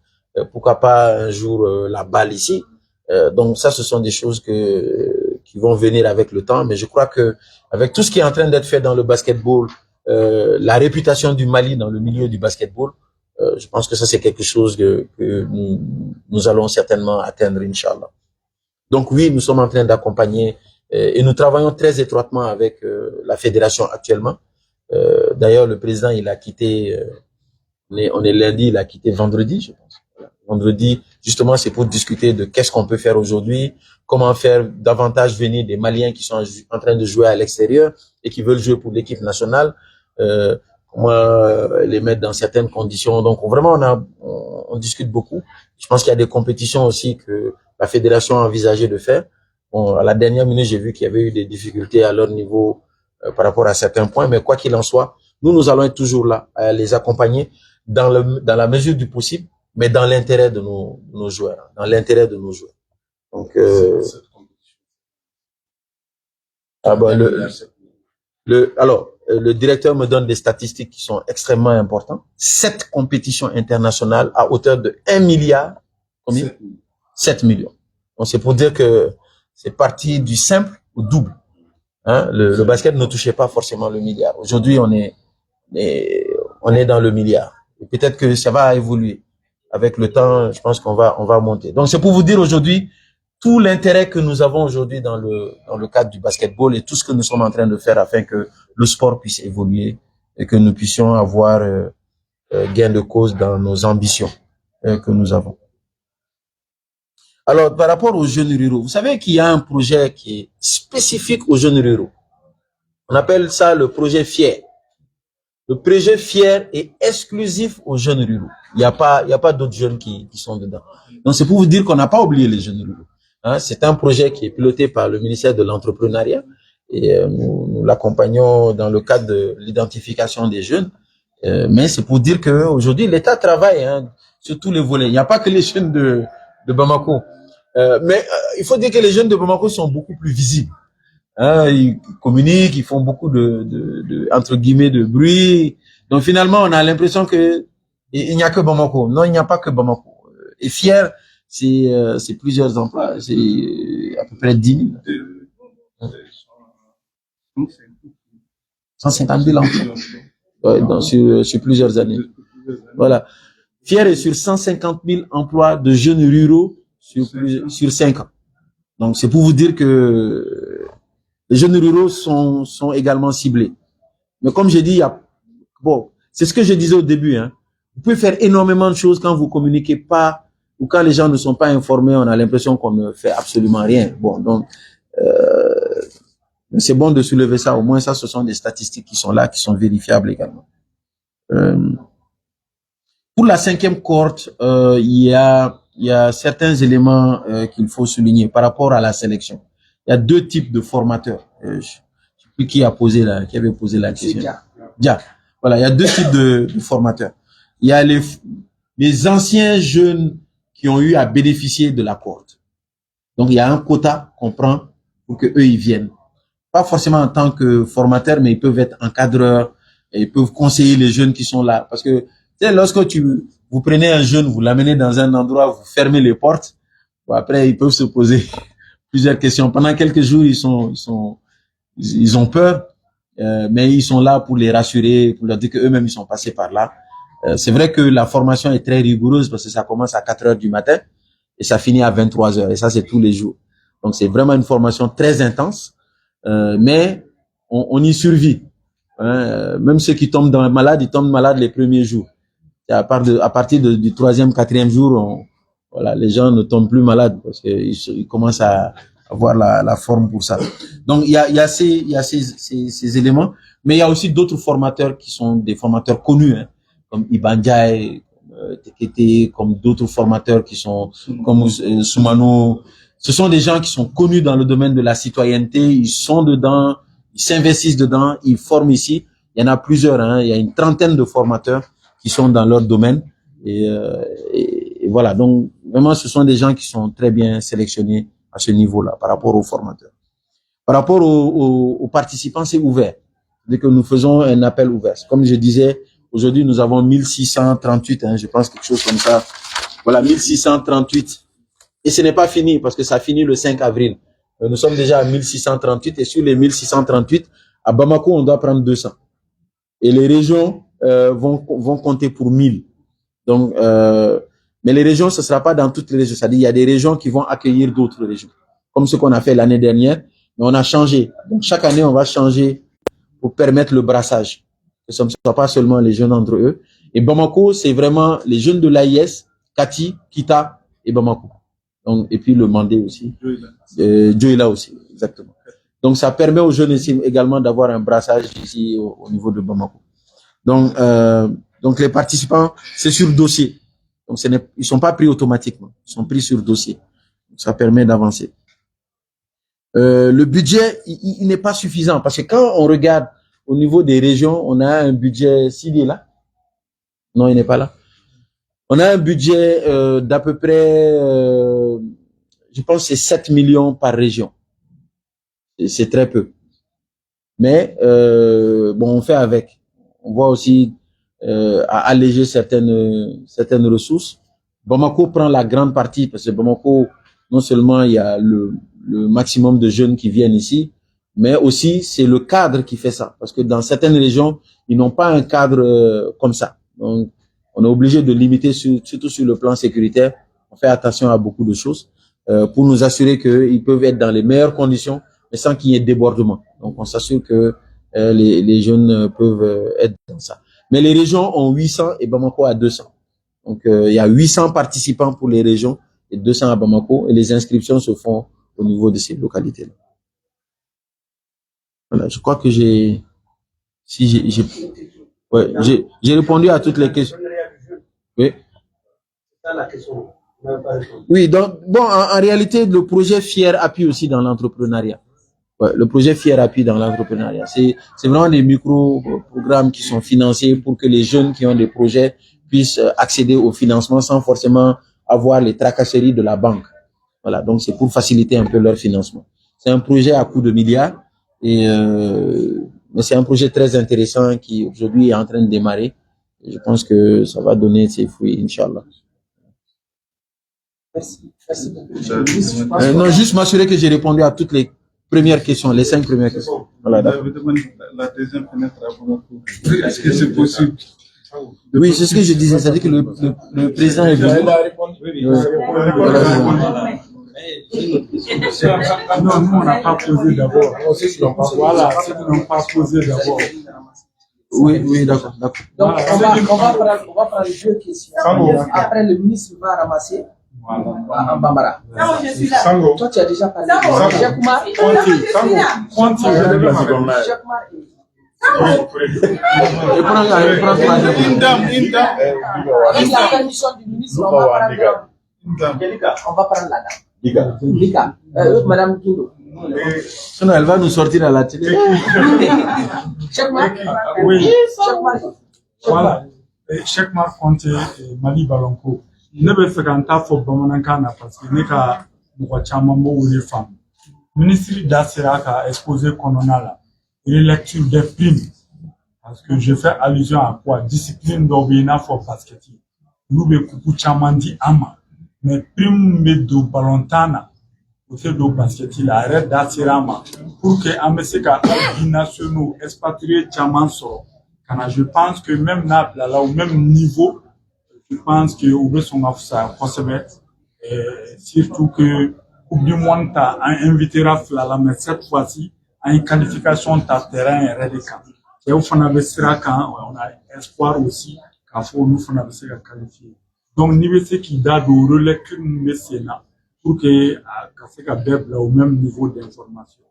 Pourquoi pas un jour la balle ici. Donc ça, ce sont des choses qui vont venir avec le temps. Mais je crois que avec tout ce qui est en train d'être fait dans le basketball, la réputation du Mali dans le milieu du basketball, je pense que ça, c'est quelque chose que nous allons certainement atteindre, Inch'Allah. Donc oui, nous sommes en train d'accompagner et nous travaillons très étroitement avec la fédération actuellement. D'ailleurs, le président, il a quitté, on est lundi, il a quitté vendredi, je pense. Vendredi, justement, c'est pour discuter de qu'est-ce qu'on peut faire aujourd'hui, comment faire davantage venir des Maliens qui sont en train de jouer à l'extérieur et qui veulent jouer pour l'équipe nationale, comment les mettre dans certaines conditions. Donc vraiment, on discute beaucoup. Je pense qu'il y a des compétitions aussi que la fédération a envisagé de faire. Bon, à la dernière minute, j'ai vu qu'il y avait eu des difficultés à leur niveau par rapport à certains points, mais quoi qu'il en soit, nous allons être toujours là à les accompagner dans la mesure du possible, mais dans l'intérêt de nos joueurs, dans l'intérêt de nos joueurs. Donc, le directeur me donne des statistiques qui sont extrêmement importantes. 7 compétitions internationales à hauteur de 1 milliard. Combien? 7 millions. Donc, c'est pour dire que c'est parti du simple au double. Hein? Le basket ne touchait pas forcément le milliard. Aujourd'hui, on est dans le milliard. Et peut-être que ça va évoluer. Avec le temps, je pense qu'on va monter. Donc, c'est pour vous dire aujourd'hui tout l'intérêt que nous avons aujourd'hui dans le cadre du basketball et tout ce que nous sommes en train de faire afin que le sport puisse évoluer et que nous puissions avoir gain de cause dans nos ambitions que nous avons. Alors, par rapport aux jeunes ruraux, vous savez qu'il y a un projet qui est spécifique aux jeunes ruraux. On appelle ça le projet FIER. Le projet FIER est exclusif aux jeunes ruraux. il n'y a pas d'autres jeunes qui sont dedans. Donc, c'est pour vous dire qu'on n'a pas oublié les jeunes ruraux. Hein, c'est un projet qui est piloté par le ministère de l'Entrepreneuriat et nous l'accompagnons dans le cadre de l'identification des jeunes. Mais c'est pour dire qu'aujourd'hui, l'État travaille sur tous les volets. Il n'y a pas que les jeunes de Bamako. Mais il faut dire que les jeunes de Bamako sont beaucoup plus visibles. Hein, ils communiquent, ils font beaucoup de entre guillemets de bruit. Donc finalement, on a l'impression que il n'y a que Bamako. Non, il n'y a pas que Bamako. Et Fier, c'est plusieurs emplois, c'est à peu près 10 000. 150 000 emplois. Ouais, sur plusieurs années. Voilà. Fier est sur 150 000 emplois de jeunes ruraux sur 5 ans. Donc c'est pour vous dire que les jeunes ruraux sont également ciblés. Mais comme j'ai dit, c'est ce que je disais au début, hein. Vous pouvez faire énormément de choses quand vous communiquez pas ou quand les gens ne sont pas informés, on a l'impression qu'on ne fait absolument rien. Bon, donc c'est bon de soulever ça. Au moins ça, ce sont des statistiques qui sont là, qui sont vérifiables également. Pour la 5e cohorte, il y a certains éléments qu'il faut souligner par rapport à la sélection. Il y a 2 types de formateurs. Je ne sais plus qui avait posé la question. Dia. Voilà, il y a 2 types de formateurs. Il y a les anciens jeunes qui ont eu à bénéficier de la cohorte. Donc il y a un quota qu'on prend pour que eux ils viennent. Pas forcément en tant que formateurs, mais ils peuvent être encadreurs et ils peuvent conseiller les jeunes qui sont là. Parce que tu sais, lorsque vous prenez un jeune, vous l'amenez dans un endroit, vous fermez les portes, après ils peuvent se poser plusieurs questions. Pendant quelques jours, ils ont peur, mais ils sont là pour les rassurer, pour leur dire qu'eux-mêmes ils sont passés par là. C'est vrai que la formation est très rigoureuse parce que ça commence à 4 heures du matin et ça finit à 23 heures et ça c'est tous les jours. Donc c'est vraiment une formation très intense, mais on y survit. Hein. Même ceux qui tombent malades, ils tombent malades les premiers jours. Et à partir du 3e, 4e jour, voilà, les gens ne tombent plus malades parce qu'ils commencent à avoir la forme pour ça. Donc il y a ces éléments, mais il y a aussi d'autres formateurs qui sont des formateurs connus, hein, comme Ibanjai, Tekete, comme d'autres formateurs qui sont comme Soumano. Ce sont des gens qui sont connus dans le domaine de la citoyenneté, ils sont dedans, ils s'investissent dedans, ils forment ici. Il y en a plusieurs, hein, il y a une trentaine de formateurs qui sont dans leur domaine et voilà. Donc vraiment, ce sont des gens qui sont très bien sélectionnés à ce niveau-là par rapport aux formateurs. Par rapport aux participants, c'est ouvert. Dès que nous faisons un appel ouvert. Comme je disais, aujourd'hui, nous avons 1638, hein, je pense quelque chose comme ça. Voilà, 1638. Et ce n'est pas fini parce que ça finit le 5 avril. Nous sommes déjà à 1638 et sur les 1638, à Bamako, on doit prendre 200. Et les régions vont compter pour 1000. Donc, mais les régions, ce sera pas dans toutes les régions. C'est-à-dire, il y a des régions qui vont accueillir d'autres régions. Comme ce qu'on a fait l'année dernière, mais on a changé. Donc, chaque année, on va changer pour permettre le brassage. Que ce ne soit pas seulement les jeunes entre eux. Et Bamako, c'est vraiment les jeunes de l'AIS, Kati, Kita et Bamako. Donc, et puis le Mandé aussi. Djoïla aussi, exactement. Donc, ça permet aux jeunes ici également d'avoir un brassage ici au niveau de Bamako. Donc les participants, c'est sur dossier. Donc, ils sont pas pris automatiquement. Ils sont pris sur dossier. Donc, ça permet d'avancer. Le budget, il n'est pas suffisant parce que quand on regarde au niveau des régions, on a un budget, s'il est là. Non, il n'est pas là. On a un budget d'à peu près, je pense que c'est 7 millions par région. C'est très peu. Mais bon, on fait avec. On voit aussi à alléger certaines ressources. Bamako prend la grande partie parce que Bamako, non seulement il y a le maximum de jeunes qui viennent ici, mais aussi c'est le cadre qui fait ça. Parce que dans certaines régions, ils n'ont pas un cadre comme ça. Donc, on est obligé de limiter surtout sur le plan sécuritaire. On fait attention à beaucoup de choses pour nous assurer qu'ils peuvent être dans les meilleures conditions, mais sans qu'il y ait débordement. Donc, on s'assure que les jeunes peuvent être dans ça. Mais les régions ont 800 et Bamako a 200. Donc, il y a 800 participants pour les régions et 200 à Bamako. Et les inscriptions se font au niveau de ces localités-là. Voilà, je crois que j'ai répondu à toutes les questions. Oui. C'est ça la question. Vous n'avez pas répondu. Oui, donc, bon, en réalité, le projet FIER appuie aussi dans l'entrepreneuriat. Ouais, le projet FIER appuie dans l'entrepreneuriat. C'est vraiment des micro-programmes qui sont financés pour que les jeunes qui ont des projets puissent accéder au financement sans forcément avoir les tracasseries de la banque. Voilà, donc c'est pour faciliter un peu leur financement. C'est un projet à coût de milliards et mais c'est un projet très intéressant qui aujourd'hui est en train de démarrer. Et je pense que ça va donner ses fruits, Inch'Allah. Merci. Merci beaucoup. Non, juste m'assurer que j'ai répondu à toutes les premières questions, les 5 premières questions. Voilà, d'accord. La deuxième fenêtre à Bamako. Est-ce que c'est possible? Oui, c'est ce que je disais, c'est-à-dire que le président est venu. Non, nous, on n'a pas posé d'abord. Voilà, ceux qui n'ont pas posé d'abord. Oui, d'accord. Donc, on va prendre 2 questions. Après, le ministre va ramasser en Bambara. Je suis là. Toi, tu as déjà parlé. Cheikh Oumar. Une dame. Avec la permission du ministre, on va prendre la dame. Lika. Madame Kindo. Sinon, elle va nous sortir à la télé. Cheikh Oumar. Oui. Cheikh Oumar. Voilà. Cheikh Oumar Konté et Mali Balonko. Ne bɛ fɛ ka n ta fɔ bamanankan na parce que ne ka mɔgɔ caman b'o wele faamu. Ministre da sera ka exposé kɔnɔna la. Relecture des primes. Parce que je fais allusion à quoi? Discipline dɔ bɛ i n'a fɔ basket. Olu bɛ kuku caman di an ma. Mais prime bɛ don balontan na. O tɛ don basket la. A yɛrɛ da sera an ma. Pour que an bɛ se ka binationaux expatriés caman sɔrɔ. Kana je pense que même n'a bilala au même niveau. Je pense que au besoin son affaire kosɛbɛ surtout que Coupe du Monde ta an invitera filala mais cette fois-ci en qualification ta terrain yɛrɛ de kan cɛw fana bɛ sira kan on a espoir aussi k'a fɔ olu fana bɛ se ka qualifier donc n'i bɛ se k'i da don relais minnu bɛ sen na pour que ka se ka bɛɛ bila au même niveau d'information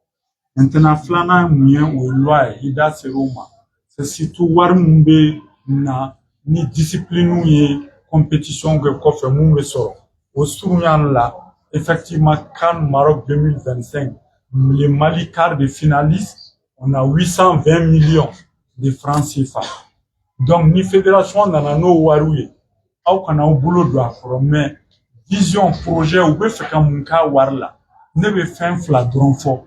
maintenant filanan mun ye o ye loi ye i da ser'o ma c'est surtout wari mun bɛ na ni discipline ye compétition que kɔfɛ mun bɛ sɔrɔ o surunya la effectivement CAN Maroc 2025 le Mali quart de finaliste on a 820 millions de francs CFA donc ni fédération nana n'o wariw ye aw kana aw bolo don a kɔrɔ mais vision projet u bɛ fɛ ka mun k'a wari la ne bɛ fɛn fila dɔrɔn fɔ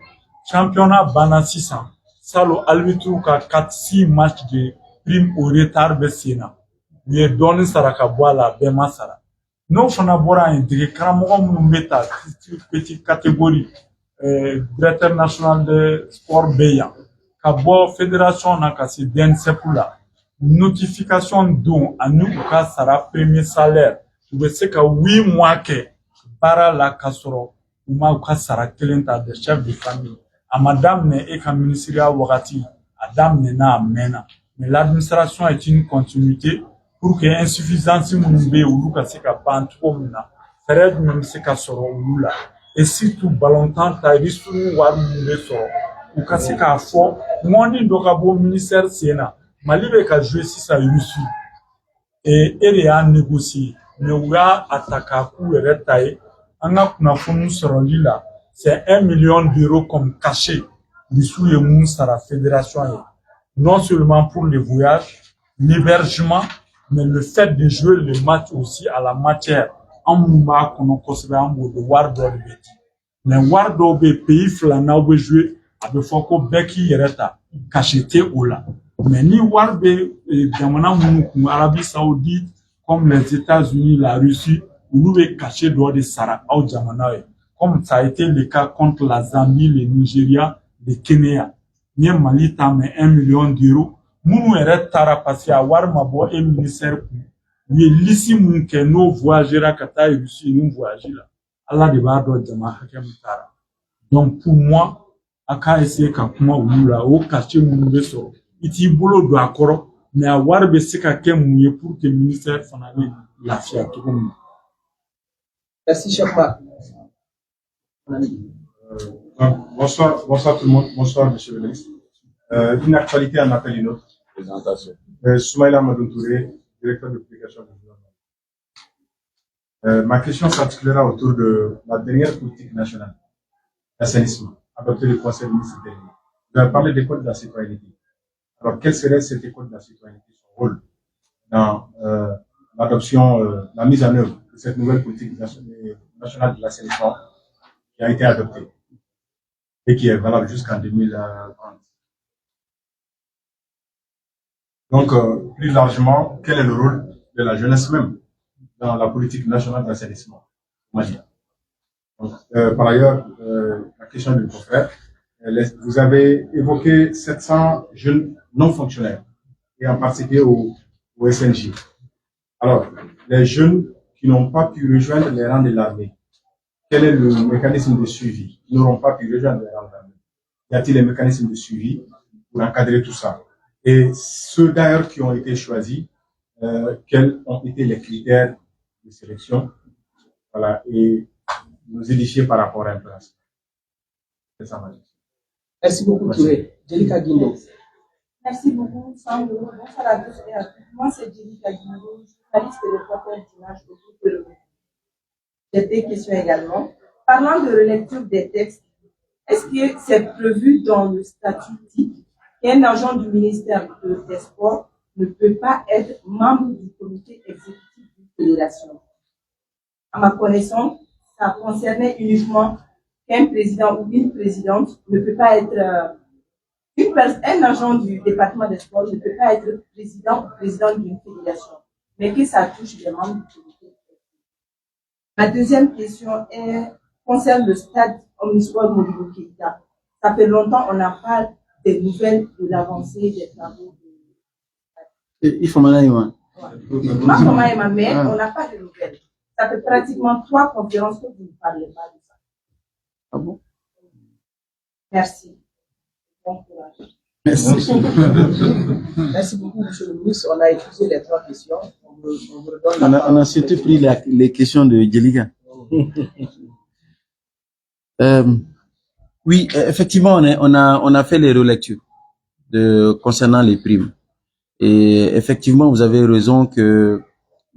championnat banna sisan salon arbitre ka 4-6 matchs de prime au retard bɛ sen na u ye dɔɔni sara ka bɔ a la bɛɛ ma sara n'o fana bɔra yen dege karamɔgɔ minnu bɛ ta petite catégorie directeur national de sport bɛ yan ka bɔ fédération na ka se DNCP la notification don ani u ka sara premier salaire u bɛ se ka 8 mois kɛ baara la ka sɔrɔ u ma u ka sara kelen ta de chef de famille a ma daminɛ e ka ministériya wagati a daminɛna a mɛnna mais l'administration est une continuité pour que insuffisance minnu bɛ yen olu ka se ka ban cogo min na fɛɛrɛ jumɛn bɛ se ka sɔrɔ olu la et surtout ballontan ta risque ni wari minnu bɛ sɔrɔ u ka se k'a fɔ mɔni dɔ ka bɔ ministère sen na Mali bɛ ka jouer sisan Russie et e de y'a négocier mais u y'a ta k'a k'u yɛrɛ ta ye an ka kunnafoni sɔrɔli la c'est 1 million d'euros comme cachet Russie ye mun sara fédération ye non seulement pour les voyages l'hébergement mais le fait de jouer le match aussi à la matière an minnu b'a kɔnɔ kosɛbɛ an b'o de wari dɔ de bɛ di mais wari dɔw bɛ pays fila n'aw bɛ jouer a bɛ fɔ ko bɛɛ k'i yɛrɛ ta cachet tɛ o la mais ni wari bɛ jamana minnu kun Arabie Saoudite comme les États-Unis la Russie olu bɛ cachet dɔ de sara aw jamana ye comme ça a été le cas contre la Zambie le Nigeria le Kenya ni ye Mali ta mais 1 million d'euros minnu yɛrɛ taara parce que a wari ma bɔ e ministère kun u ye liste mun kɛ n'o voyagera ka taa Russie ni voyage la Ala de b'a dɔn jama hakɛ min taara donc pour moi a ka essayer ka kuma olu la o cachet minnu bɛ sɔrɔ i t'i bolo don a kɔrɔ mais a wari bɛ se ka kɛ mun ye pour que ministère fana bɛ lafiya cogo min na. Merci Cheikh Oumar. Bonsoir tout le monde, bonsoir monsieur le ministre. Une actualité en appelle une autre. Présentation. Soumaïla Madoun Touré, directeur de publication du gouvernement. Ma question s'articulera autour de la dernière politique nationale d'assainissement adoptée le Conseil des ministres dernier. Vous avez parlé d'école de la citoyenneté. Alors, quelle serait cette école de la citoyenneté, son rôle dans l'adoption, la mise en œuvre de cette nouvelle politique nationale de l'assainissement qui a été adoptée et qui est valable jusqu'en 2030. Donc, plus largement, quel est le rôle de la jeunesse même dans la politique nationale d'assainissement? Par ailleurs, la question du confrère, vous avez évoqué 700 jeunes non fonctionnaires et en particulier au SNJ. Alors, les jeunes qui n'ont pas pu rejoindre les rangs de l'armée, quel est le mécanisme de suivi? Ils n'auront pas pu rejoindre les rangs de l'armée. Y a-t-il des mécanismes de suivi pour encadrer tout ça? Et ceux d'ailleurs qui ont été choisis, quels ont été les critères de sélection? Voilà, et nous édifier par rapport à un peu à ça. C'est ça, Marie. Merci beaucoup, Touré. Jelika Guindo. Merci beaucoup, Sandro. Bonsoir à tous et à toutes. Moi, c'est Jelika Guindo, journaliste et reporter d'image au groupe de l'Europe. J'ai des questions également. Parlant de relecture des textes, est-ce que c'est prévu dans le statut type qu'un agent du ministère des Sports ne peut pas être membre du comité exécutif d'une fédération? À ma connaissance, ça concernait uniquement qu'un président ou une présidente ne peut pas être un agent du département des sports ne peut pas être président ou présidente d'une fédération, mais que ça touche les membres du comité. Ma deuxième question concerne le stade Omnisport Modibo Keïta. Ça fait longtemps qu'on n'a pas des nouvelles de l'avancée des travaux. Il faut m'en aller, Mais on n'a pas de nouvelles. Ça fait pratiquement 3 conférences que vous ne parlez pas de ça. Ah bon? Merci. Bon courage. Merci. Merci beaucoup, monsieur le ministre. On a étudié les 3 questions. On a surtout pris les questions de Jelika. Oui, effectivement, on a fait les relectures concernant les primes. Et effectivement, vous avez raison que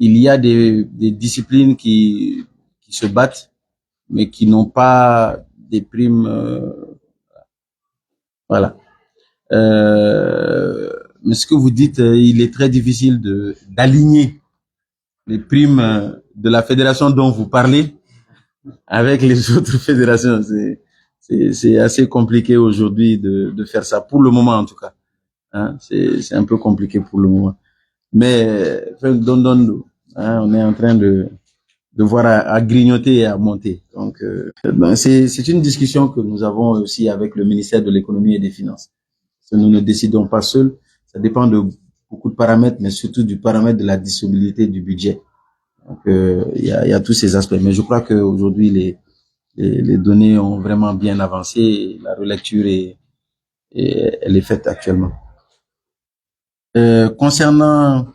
il y a des disciplines qui se battent, mais qui n'ont pas des primes. Voilà. Mais ce que vous dites, il est très difficile d'aligner les primes de la fédération dont vous parlez avec les autres fédérations. C'est assez compliqué aujourd'hui de faire ça, pour le moment en tout cas. Hein, c'est un peu compliqué pour le moment. Mais donne-nous. Hein, on est en train de voir à grignoter et à monter. Donc, c'est une discussion que nous avons aussi avec le ministère de l'économie et des finances. Nous ne décidons pas seuls. Ça dépend de beaucoup de paramètres, mais surtout du paramètre de la disponibilité du budget. Donc, il y a tous ces aspects. Mais je crois qu'aujourd'hui, les données ont vraiment bien avancé. Et la relecture elle est faite actuellement. Concernant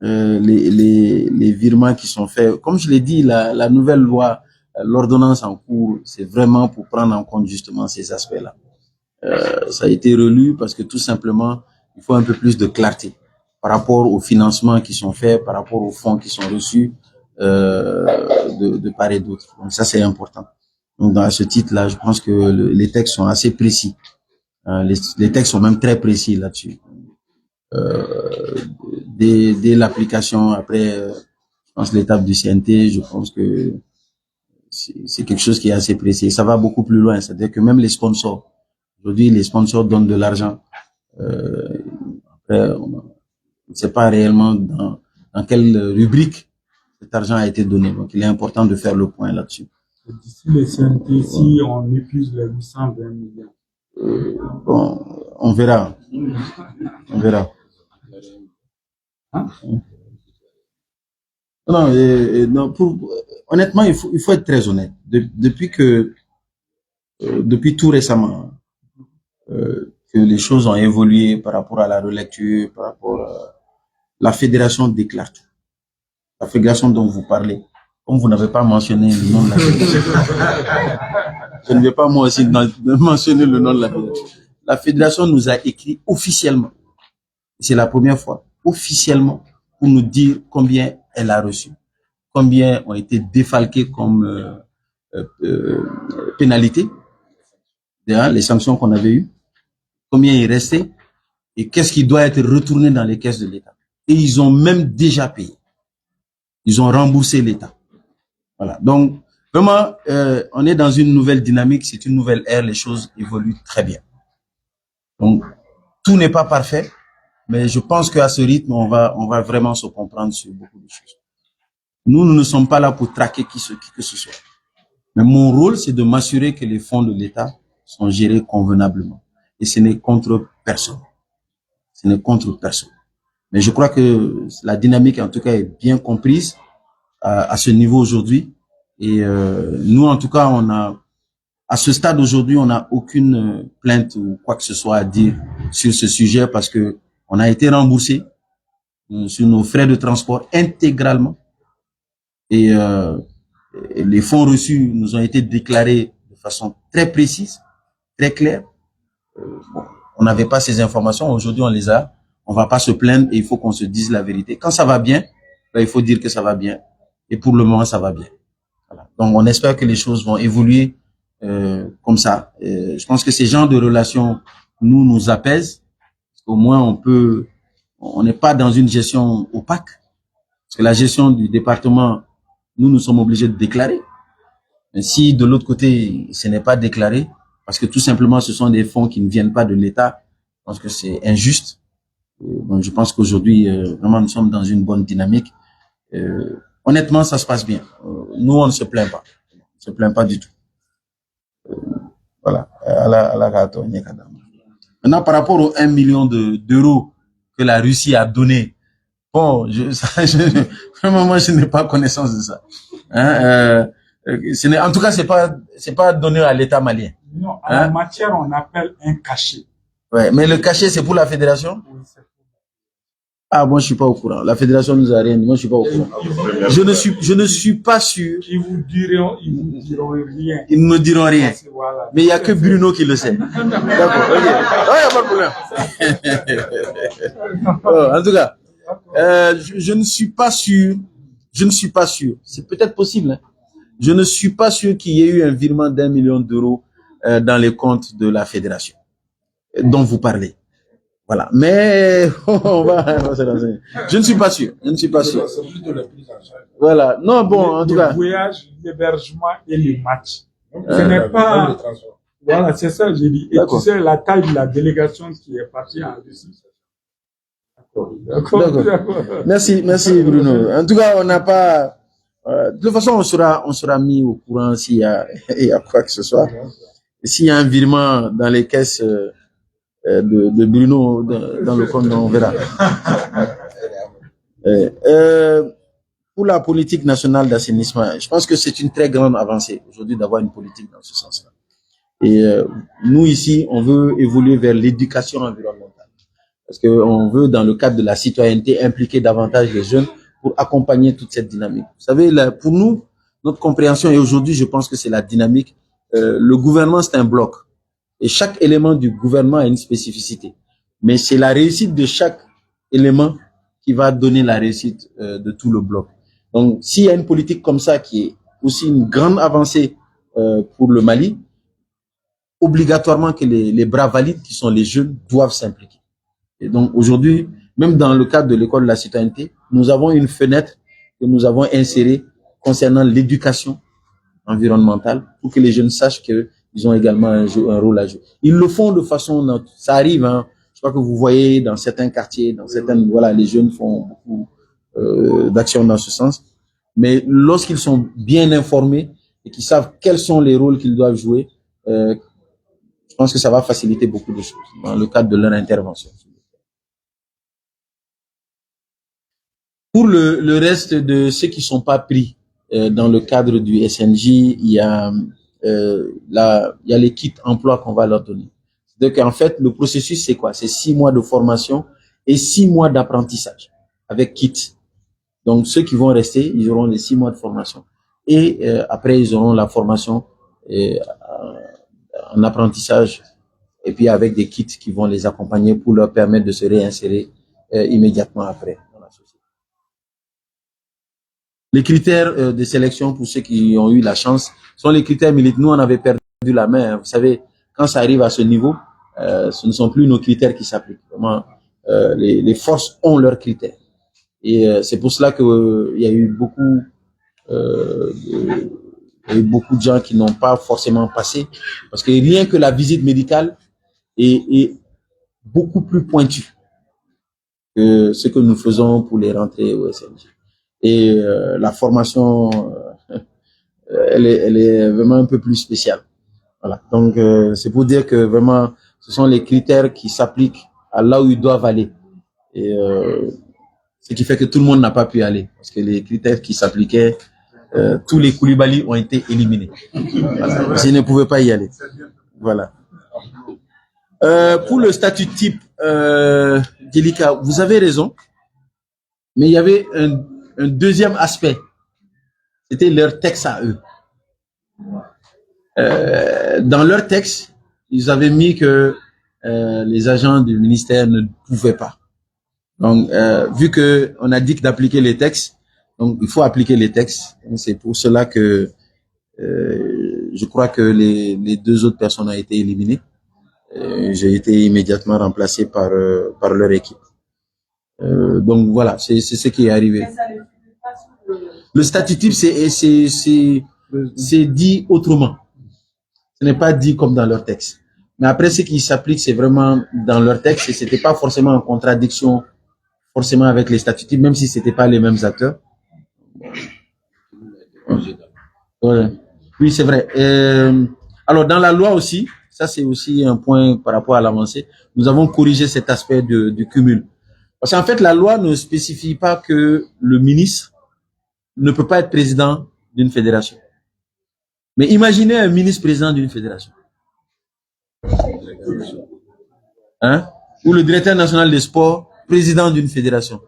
les virements qui sont faits, comme je l'ai dit, la nouvelle loi, l'ordonnance en cours, c'est vraiment pour prendre en compte justement ces aspects-là. Ça a été relu parce que tout simplement, il faut un peu plus de clarté par rapport aux financements qui sont faits, par rapport aux fonds qui sont reçus de part et d'autre. Donc ça, c'est important. Donc dans ce titre-là, je pense que les textes sont assez précis. Les textes sont même très précis là-dessus. Dès l'application, après, je pense l'étape du CNT, je pense que c'est quelque chose qui est assez précis. Ça va beaucoup plus loin, c'est-à-dire que même les sponsors, aujourd'hui, les sponsors donnent de l'argent. Après, on ne sait pas réellement dans quelle rubrique cet argent a été donné. Donc, il est important de faire le point là-dessus. D'ici les CNT, si on épuise les 820 millions. Bon, on verra. On verra. Hein? Non, honnêtement, il faut être très honnête. Depuis tout récemment, que les choses ont évolué par rapport à la relecture, par rapport à la fédération déclare tout. La fédération dont vous parlez, comme vous n'avez pas mentionné le nom de la fédération, je ne vais pas moi aussi mentionner le nom de la fédération. La fédération nous a écrit officiellement, c'est la première fois, officiellement, pour nous dire combien elle a reçu, combien ont été défalqués comme pénalité, les sanctions qu'on avait eues, combien il restait et qu'est-ce qui doit être retourné dans les caisses de l'État. Et ils ont même déjà payé. Ils ont remboursé l'État. Voilà. Donc, vraiment, on est dans une nouvelle dynamique, c'est une nouvelle ère, les choses évoluent très bien. Donc, tout n'est pas parfait, mais je pense qu'à ce rythme, on va vraiment se comprendre sur beaucoup de choses. Nous ne sommes pas là pour traquer qui que ce soit. Mais mon rôle, c'est de m'assurer que les fonds de l'État sont gérés convenablement. Et ce n'est contre personne. Ce n'est contre personne. Mais je crois que la dynamique, en tout cas, est bien comprise à ce niveau aujourd'hui. Et nous, en tout cas, à ce stade aujourd'hui, on n'a aucune plainte ou quoi que ce soit à dire sur ce sujet parce que on a été remboursé sur nos frais de transport intégralement. Et les fonds reçus nous ont été déclarés de façon très précise, très claire. On n'avait pas ces informations. Aujourd'hui, on les a. On va pas se plaindre et il faut qu'on se dise la vérité. Quand ça va bien, ben, il faut dire que ça va bien. Et pour le moment, ça va bien. Voilà. Donc, on espère que les choses vont évoluer comme ça. Je pense que ces genres de relations nous apaisent. Au moins, on n'est pas dans une gestion opaque. Parce que la gestion du département, nous sommes obligés de déclarer. Mais si de l'autre côté, ce n'est pas déclaré, parce que tout simplement, ce sont des fonds qui ne viennent pas de l'État, je pense que c'est injuste. Donc, je pense qu'aujourd'hui, vraiment, nous sommes dans une bonne dynamique. Honnêtement, ça se passe bien. Nous, on ne se plaint pas. On ne se plaint pas du tout. Voilà. Maintenant, par rapport aux 1 million d'euros que la Russie a donné, bon, vraiment, moi, je n'ai pas connaissance de ça. Hein, en tout cas, c'est pas donné à l'État malien. Non, en la matière, on appelle un cachet. Ouais, mais le cachet, c'est pour la fédération? Ah, moi, je suis pas au courant. La fédération nous a rien dit. Moi, je suis pas au courant. Je ne suis pas sûr. Ils vous diront rien. Ils ne me diront rien. Voilà. Mais il y a que Bruno qui le sait. D'accord, ok. Ah, il n'y a pas de problème. En tout cas, je ne suis pas sûr. Je ne suis pas sûr. C'est peut-être possible, hein. Je ne suis pas sûr qu'il y ait eu un virement d'1 million d'euros dans les comptes de la fédération dont vous parlez. Voilà. Mais on va se renseigner. Je ne suis pas sûr. Je ne suis pas sûr. Voilà. Non, bon, en tout cas. Le voyage, l'hébergement et les matchs. Ce n'est pas. Voilà, c'est ça, j'ai dit. Et tu sais, la taille de la délégation qui est partie en Russie. D'accord. Merci Bruno. En tout cas, on n'a pas. De toute façon, on sera mis au courant s'il y a quoi que ce soit. Et s'il y a un virement dans les caisses de Bruno dans le compte, on verra. Pour la politique nationale d'assainissement, je pense que c'est une très grande avancée aujourd'hui d'avoir une politique dans ce sens-là. Et nous ici, on veut évoluer vers l'éducation environnementale. Parce qu'on veut, dans le cadre de la citoyenneté, impliquer davantage les jeunes pour accompagner toute cette dynamique. Vous savez, là, pour nous, notre compréhension, et aujourd'hui, je pense que c'est la dynamique, le gouvernement, c'est un bloc. Et chaque élément du gouvernement a une spécificité. Mais c'est la réussite de chaque élément qui va donner la réussite de tout le bloc. Donc, s'il y a une politique comme ça qui est aussi une grande avancée pour le Mali, obligatoirement que les bras valides, qui sont les jeunes, doivent s'impliquer. Et donc, aujourd'hui, même dans le cadre de l'école de la citoyenneté, nous avons une fenêtre que nous avons insérée concernant l'éducation environnementale pour que les jeunes sachent qu'ils ont également un rôle à jouer. Ils le font de façon, ça arrive, hein. Je crois que vous voyez dans certains quartiers, dans certaines, voilà, les jeunes font beaucoup d'actions dans ce sens. Mais lorsqu'ils sont bien informés et qu'ils savent quels sont les rôles qu'ils doivent jouer, je pense que ça va faciliter beaucoup de choses dans le cadre de leur intervention. Pour le reste de ceux qui sont pas pris dans le cadre du SNJ, il y a les kits emploi qu'on va leur donner. Donc en fait, le processus c'est quoi? C'est 6 mois de formation et 6 mois d'apprentissage avec kit. Donc ceux qui vont rester, ils auront les 6 mois de formation et après ils auront la formation en apprentissage et puis avec des kits qui vont les accompagner pour leur permettre de se réinsérer immédiatement après. Les critères de sélection, pour ceux qui ont eu la chance, sont les critères militaires. Nous, on avait perdu la main. Hein. Vous savez, quand ça arrive à ce niveau, ce ne sont plus nos critères qui s'appliquent. Vraiment, les forces ont leurs critères. Et c'est pour cela que il y a eu beaucoup de gens qui n'ont pas forcément passé, parce que rien que la visite médicale est beaucoup plus pointue que ce que nous faisons pour les rentrées au SNJ. Et la formation, elle est vraiment un peu plus spéciale. Voilà. Donc c'est pour dire que vraiment, ce sont les critères qui s'appliquent à là où ils doivent aller. Et ce qui fait que tout le monde n'a pas pu aller, parce que les critères qui s'appliquaient, tous les Koulibaly ont été éliminés. Voilà. Parce qu'ils ne pouvaient pas y aller. Voilà. Pour le statut type, Djelika, vous avez raison, mais il y avait un deuxième aspect. C'était leur texte à eux. Dans leur texte, ils avaient mis que les agents du ministère ne pouvaient pas. Donc, vu que on a dit d'appliquer les textes, donc il faut appliquer les textes. C'est pour cela que je crois que les deux autres personnes ont été éliminées. J'ai été immédiatement remplacé par leur équipe. Donc voilà, c'est ce qui est arrivé. Le statut type, c'est dit autrement. Ce n'est pas dit comme dans leur texte. Mais après, ce qui s'applique, c'est vraiment dans leur texte, et c'était pas forcément en contradiction forcément avec les statuts types, même si c'était pas les mêmes acteurs. Ouais. Oui, c'est vrai. Alors, dans la loi aussi, ça c'est aussi un point par rapport à l'avancée, nous avons corrigé cet aspect du cumul. Parce qu'en fait, la loi ne spécifie pas que le ministre ne peut pas être président d'une fédération. Mais imaginez un ministre président d'une fédération. Hein? Ou le directeur national des sports, président d'une fédération.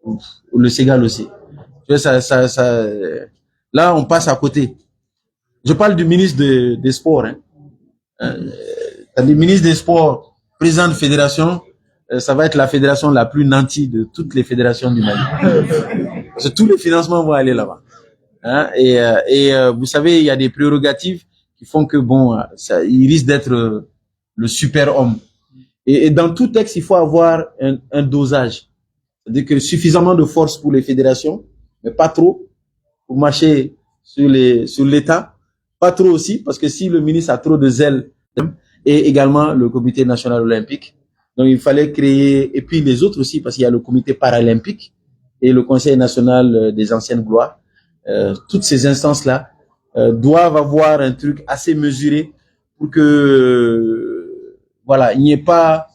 Ou le Ségal aussi. Là, on passe à côté. Je parle du ministre des Sports. Hein. Le ministre des Sports, président de fédération, ça va être la fédération la plus nantie de toutes les fédérations du Mali. Parce que tous les financements vont aller là-bas. Hein. Et vous savez, il y a des prérogatives qui font que, bon, il risque d'être le super homme. Et dans tout texte, il faut avoir un dosage. C'est-à-dire que suffisamment de force pour les fédérations, mais pas trop, pour marcher sur l'État. Pas trop aussi, parce que si le ministre a trop de zèle, et également le comité national olympique. Donc il fallait créer, et puis les autres aussi, parce qu'il y a le comité paralympique et le conseil national des anciennes gloires. Toutes ces instances-là doivent avoir un truc assez mesuré pour que voilà, il n'y ait pas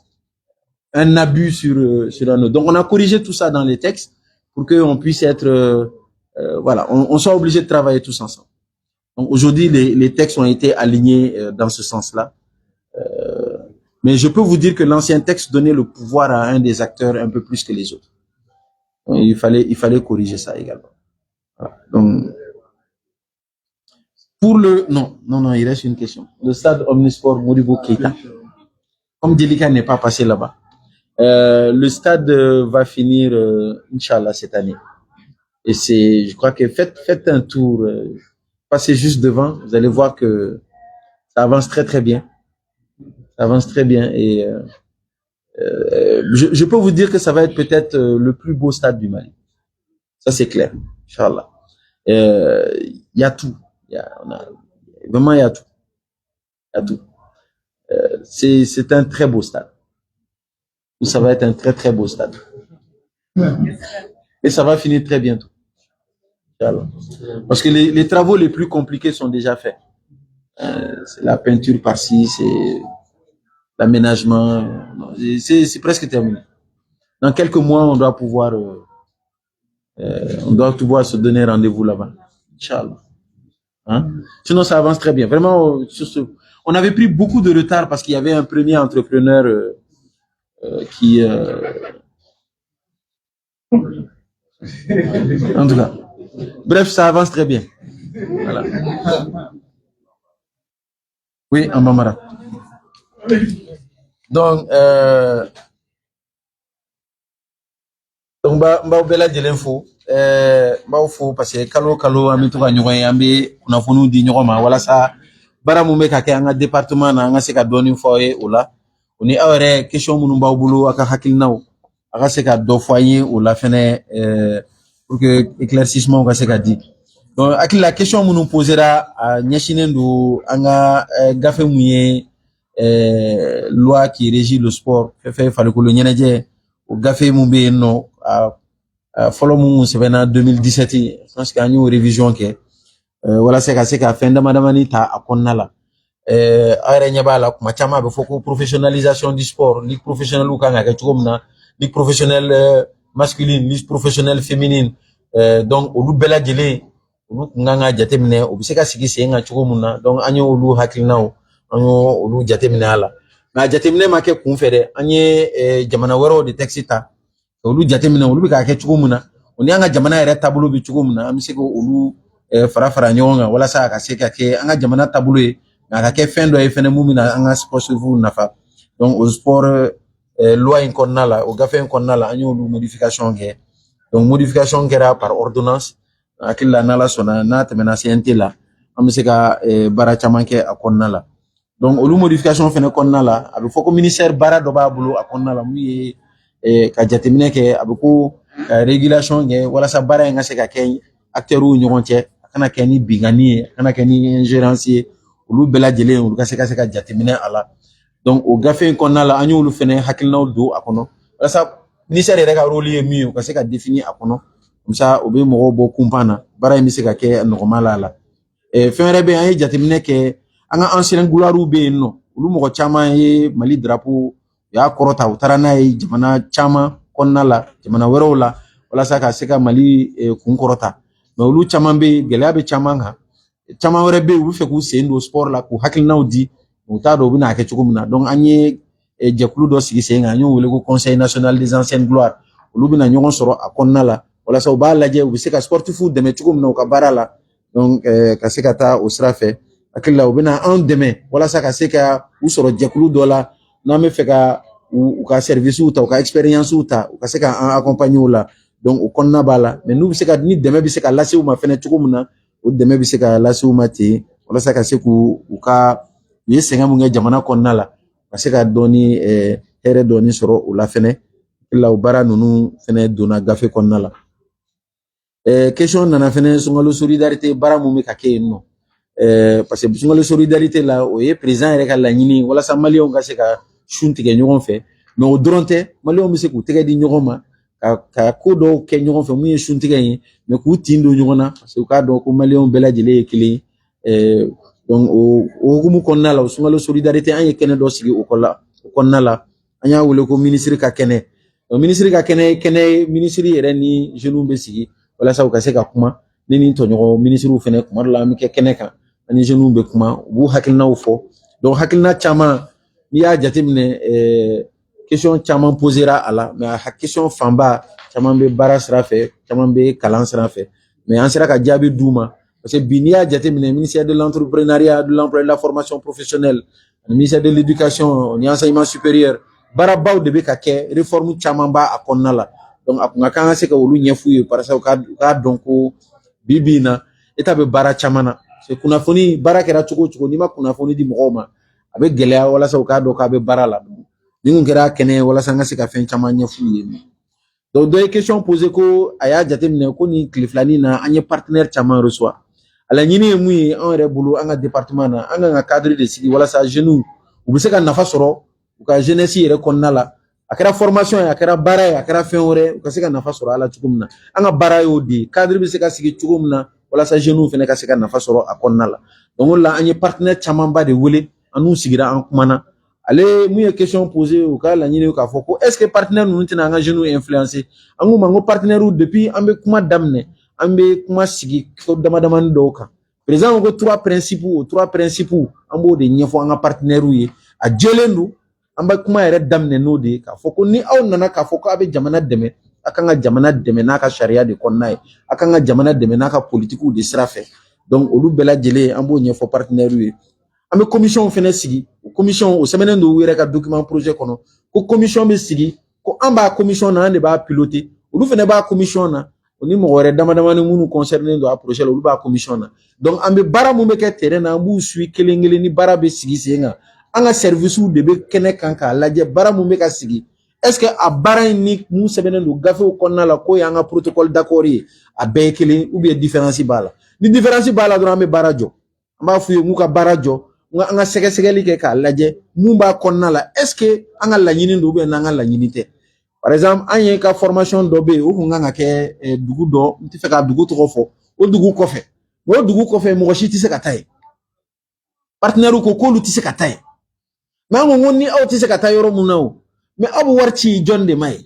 un abus sur un autre. Donc on a corrigé tout ça dans les textes pour qu'on puisse être voilà, on soit obligé de travailler tous ensemble. Donc aujourd'hui les textes ont été alignés dans ce sens-là. Mais je peux vous dire que l'ancien texte donnait le pouvoir à un des acteurs un peu plus que les autres. Donc, il fallait corriger ça également. Voilà. Donc pour non, il reste une question. Le stade Omnisport Modibo Keita. Comme Djelika n'est pas passé là-bas, le stade va finir Inch'Allah cette année. Et je crois que faites un tour, passez juste devant, vous allez voir que ça avance très très bien. Ça avance très bien et je peux vous dire que ça va être peut-être le plus beau stade du Mali. Ça c'est clair, Inch'Allah. Il y a tout. Vraiment il y a tout. Il y a tout. C'est un très beau stade. Ça va être un très très beau stade. Et ça va finir très bientôt. Inch'Allah. Parce que les travaux les plus compliqués sont déjà faits. C'est la peinture par-ci, c'est l'aménagement, c'est presque terminé. Dans quelques mois, on doit pouvoir se donner rendez-vous là-bas. Inch'Allah. Hein? Sinon, ça avance très bien. Vraiment, on avait pris beaucoup de retard parce qu'il y avait un premier entrepreneur qui... En tout cas. Bref, ça avance très bien. Voilà. Oui, en Bambara. Donc donc ba bela jelen fo ba fo parce que kalo ami to ka ɲɔgɔn ye an be kunnafoniw di ɲɔgɔn ma walasa bara mun be ka kɛ an ka département na an ka se ka dɔɔni fɔ ye o la o ni aw yɛrɛ question minnu b'aw bolo a ka hakilinaw a ka se ka dɔ fɔ an ye o la fɛnɛ pour que éclaircissement ka se ka di donc hakilila question minnu posera a ɲɛsinen do an ka gafe mun ye loi qui régit le sport fɛn farikolo ɲɛnajɛ o gafe mun be yen nɔ fɔlɔ mun sɛbɛnna 2017 je pense que an y'o révision kɛ walasa ka se ka fɛn damadamani ta a kɔnɔna la aw yɛrɛ ɲɛ b'a la kuma caman a bɛ fɔ ko professionnalisation du sport ligue professionnelle kan ka kɛ cogo min na ligue professionnelle masculine ligue professionnelle féminine donc olu bɛɛ lajɛlen olu kun kan ka jateminɛ o bɛ se ka sigi sen kan cogo min na donc an ye olu hakilinaw an y'o olu jateminɛ a la mais a jateminɛ ma kɛ kun fɛ dɛ an ye jamana wɛrɛw de texte ta olu jateminɛ olu bɛ ka kɛ cogo min na o ni an ka jamana yɛrɛ taabolo bɛ cogo min na an bɛ se ka olu fara ɲɔgɔn kan walasa a ka se ka kɛ an ka jamana taabolo ye a ka kɛ fɛn dɔ ye fɛnɛ mun bɛ na an ka sportifu nafa donc o sport loi in kɔnɔna la o gafe in kɔnɔna la an y'olu modification kɛ donc modification kɛra par ordonnance hakili la n'ala sɔnna n'a tɛmɛna CNT la an bɛ se ka baara caman kɛ a kɔnɔna la donc olu modification fɛnɛ kɔnɔna la a bɛ fɔ ko ministère baara dɔ b'a bolo a kɔnɔna la mun ye ka jateminɛ kɛ a bɛ ko régulation kɛ walasa baara in ka se ka kɛ acteurs ɲɔgɔn cɛ a kana kɛ ni bingani ye a kana kɛ ni ingérence ye olu bɛɛ lajɛlen olu ka se ka jateminɛ a la donc o gafe in kɔnɔna la an y'olu fɛnɛ hakilinaw don a kɔnɔ walasa ministère yɛrɛ ka rôle ye min ye u ka se ka définir a kɔnɔ comme ça o bɛ mɔgɔw bɔ kunpan na baara in bɛ se ka kɛ nɔgɔma la a la fɛn wɛrɛ bɛ yen an ye jateminɛ kɛ an ka ancien gloires bɛ yen nɔ olu mɔgɔ caman ye Mali drapeau u y'a kɔrɔta u taara n'a ye jamana caman kɔnɔna la jamana wɛrɛw la walasa ka se ka Mali kun kɔrɔta mais olu caman bɛ yen gɛlɛya bɛ caman kan caman wɛrɛ bɛ yen u bɛ fɛ k'u sen don sport la k'u hakilinaw di u t'a dɔn u bɛna kɛ cogo min na donc an ye jɛkulu dɔ sigi sen kan an y'o wele ko conseil national des anciennes gloires olu bɛna ɲɔgɔn sɔrɔ a kɔnɔna la walasa u b'a lajɛ u bɛ se ka sportifu dɛmɛ cogo min na u ka baara la donc ka se ka taa o sira fɛ hakili la u bɛna anw dɛmɛ walasa ka se ka u sɔrɔ jɛkulu dɔ la n'an bɛ fɛ ka u ka services ta u ka expériences ta u ka se ka an accompagner o la donc o kɔnɔna b'a la mais n'u bɛ se ka ni dɛmɛ bɛ se ka lase u ma fɛnɛ cogo min na o dɛmɛ bɛ se ka lase u ma ten walasa ka se k'u ka u ye sɛgɛn mun kɛ jamana kɔnɔna la ka se ka dɔɔni hɛrɛ dɔɔni sɔrɔ o la fɛnɛ la o baara ninnu fɛnɛ donna gafe kɔnɔna la question nana fɛnɛ sunkalo solidarité baara mun bɛ ka kɛ yen nɔ parce que sunkalo solidarité la o ye président yɛrɛ ka laɲini walasa maliyɛnw ka se ka sun tigɛ ɲɔgɔn fɛ mais o dɔrɔn tɛ maliyɛnw bɛ se k'u tɛgɛ di ɲɔgɔn ma ka ko dɔw kɛ ɲɔgɔn fɛ mun ye sun tigɛ ye mais k'u tin don ɲɔgɔn na parce que u k'a dɔn ko maliyɛnw bɛɛ lajɛlen ye kelen ye donc o hukumu kɔnɔna la o sunkalo solidarité an ye kɛnɛ dɔ sigi o kɔnɔna la an y'a wele ko ministre ka kɛnɛ donc ministre ka kɛnɛ ministre yɛrɛ ni jeunes bɛ sigi walasa u ka se ka kuma ne ni tɔɲɔgɔn ministrew fɛnɛ kuma dɔ la an bɛ kɛ kɛnɛ kan ani jeunes bɛ kuma u b'u hakilinaw fɔ donc hakilina caman n'i y'a jateminɛ question caman posera a la mais a question fanba caman bɛ baara sira fɛ caman bɛ kalan sira fɛ mais an sera ka jaabi d'u ma parce que bi n'i y'a jateminɛ ministère de l'entrepreneuriat de l'emploi et de la formation professionnelle ani ministère de l'éducation ni enseignement supérieur baarabaw de bɛ ka kɛ réforme caman b'a a kɔnɔna la donc a kun ka kan ka se ka olu ɲɛf'u ye walasa u k'a dɔn ko bi in na état bɛ baara caman na parce que kunnafoni baara kɛra cogo o cogo n'i ma kunnafoni di mɔgɔw ma a bɛ gɛlɛya walasa u k'a dɔn k'a bɛ baara la ni kun kɛra kɛnɛ walasa an ka se ka fɛn caman ɲɛf'u ye donc dɔ ye question posé ko a y'a jateminɛ ko nin tile filanin na an ye partenaire caman reçoit a laɲini ye mun ye an yɛrɛ bolo an ka département na an kan ka cadre de sigi walasa jeunes u bɛ se ka nafa sɔrɔ u ka jeunesse yɛrɛ kɔnɔna la a kɛra formation ye a kɛra baara ye a kɛra fɛn wɛrɛ u ka se ka nafa sɔrɔ a la cogo min na an ka baara y'o de ye cadre bɛ se ka sigi cogo min na walasa jeunes fɛnɛ ka se ka nafa sɔrɔ a kɔnɔna la donc o la an ye partenaire camanba de wele an n'u sigira an kumana ale mun ye question posé u ka laɲini k'a fɔ ko est-ce que partenaire ninnu tɛna an ka jeunes influencer an k'u ma n ko partenaire depuis an bɛ kuma daminɛ an bɛ kuma sigi ko damadamani dɔw kan président ko trois principes an b'o de ɲɛfɔ an ka partenaires ye a jɛlen don an bɛ kuma yɛrɛ daminɛ n'o de ye k'a fɔ ko ni aw nana k'a fɔ ko a bɛ jamana dɛmɛ a kan ka jamana dɛmɛ n'a ka sariya de kɔnɔna ye a kan ka jamana dɛmɛ n'a ka politikiw de sira fɛ donc olu bɛɛ lajɛlen an b'o ɲɛfɔ partenaires ye an bɛ commission fɛnɛ sigi o commission o sɛbɛnnen don u yɛrɛ ka document projet kɔnɔ ko commission bɛ sigi ko an b'a commission na an de b'a piloter olu fene ba commission na oni mo wore dama dama ni munu concerné do approcher olu ba commission na donc ambe bara mu be ke terrain na mbu sui kelengele ni bara be sigi senga anga service ou de be kene kanka laje bara mu be ka sigi est-ce que a bara ni mu sebene do gafe o konna la ko yanga protocole d'accord yi a be kele ou bien différence bala ni différence bala do ambe bara jo amba fuye mu ka bara jo nga sege segeli ke ka laje mu ba konna la est-ce que anga la nyini do be na anga la nyini te. Par exemple, en y a une formation d'obé, ou on a ke dugu do, tu fais ka dugu trop fort, ou dugu kofe, ou dugu kofe, mo chi tise kataye. Partenaire ou koko lu tise kataye. Mais on ni au tise kataye ro munao. Mais abu warchi John de mai.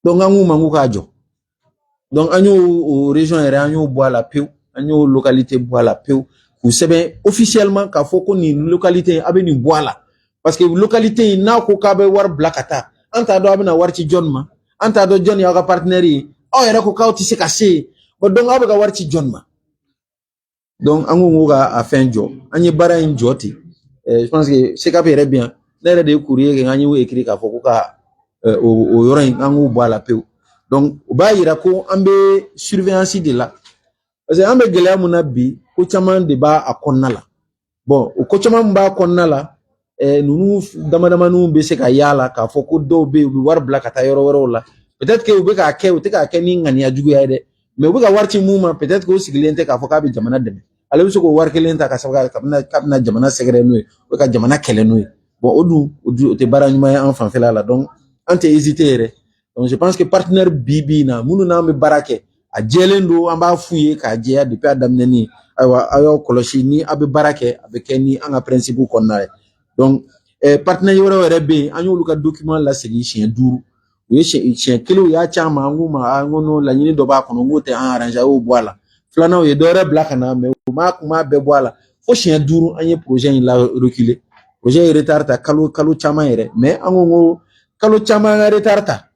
Donc angu mangu kajo. Donc anyo au région ere anyo bois la peu, anyo localité bois la peu. Vous savez officiellement ka foko ni localité abeni bois la. Parce que localité na ko kabe war blakata anta do abina warci John ma anta do John ya ga partenaire o era ko kawti se kase bo donc abaga warci John ma donc angu nguga a fin jo anyi bara en joti je pense que c'est capé bien nere de courrier que anyi wo écrit ka foko ka o yorin angu boala peu donc ba yira ko ambe surveillance de là parce que ambe gele amuna bi ko chaman de ba akonna la bon ko chaman ba akonna la nunu dama nu be se ka yala ka foko do be war black ata yoro woro la peut-être que ube ka ke ute ka ke ni ngani ajugu ya de mais ube ka warti muma peut-être que o siglente ka foka be jamana deme ale so ko war kelenta ka sabga kapna jamana segre no o ka jamana kele no bon odu te bara nyuma enfant fela la donc ante hésiter donc je pense que partenaire bibi na munu na me barake a jelendo amba fuye ka je depuis adamne ni ayo koloshi ni abe barake abe keni anga principe ko na. Donc, partenaire yoro rebe, anyo luka document la segi chien duru. Oui, chien kilo ya chama nguma ngono la nyini doba kono ngote en arrange au boala. Flana o yedore black na me ma be boala. Fo chien duru anye projet la reculer. Projet retard ta kalo chama ere, mais ango kalo chama nga retard ta.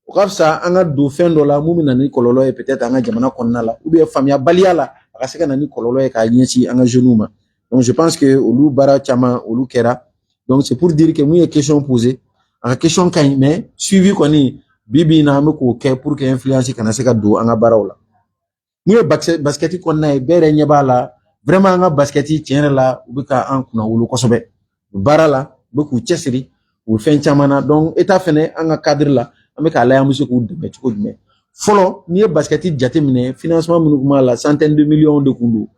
O kapsa anga do fin dola mumi na ni kololo e peut-être anga jamana konna la ou bien famia baliala akaseka na ni kololo e ka nyesi anga jenuma. Donc je pense que olu bara chama olu kera. Donc c'est pour dire que moi il y a question posée en question quand mais suivi koni bibi na me ko ke pour que influence kana se ka do anga barawla moi basket ko na bere nyaba la vraiment anga basket tiens la ubika an kuna wulu kosobe barala beaucoup chesiri ou fin chamana donc eta fene anga cadre la ameka la yamusu ko de metiko mais folo ni basket jate mine financement munukuma la centaine de millions de kundu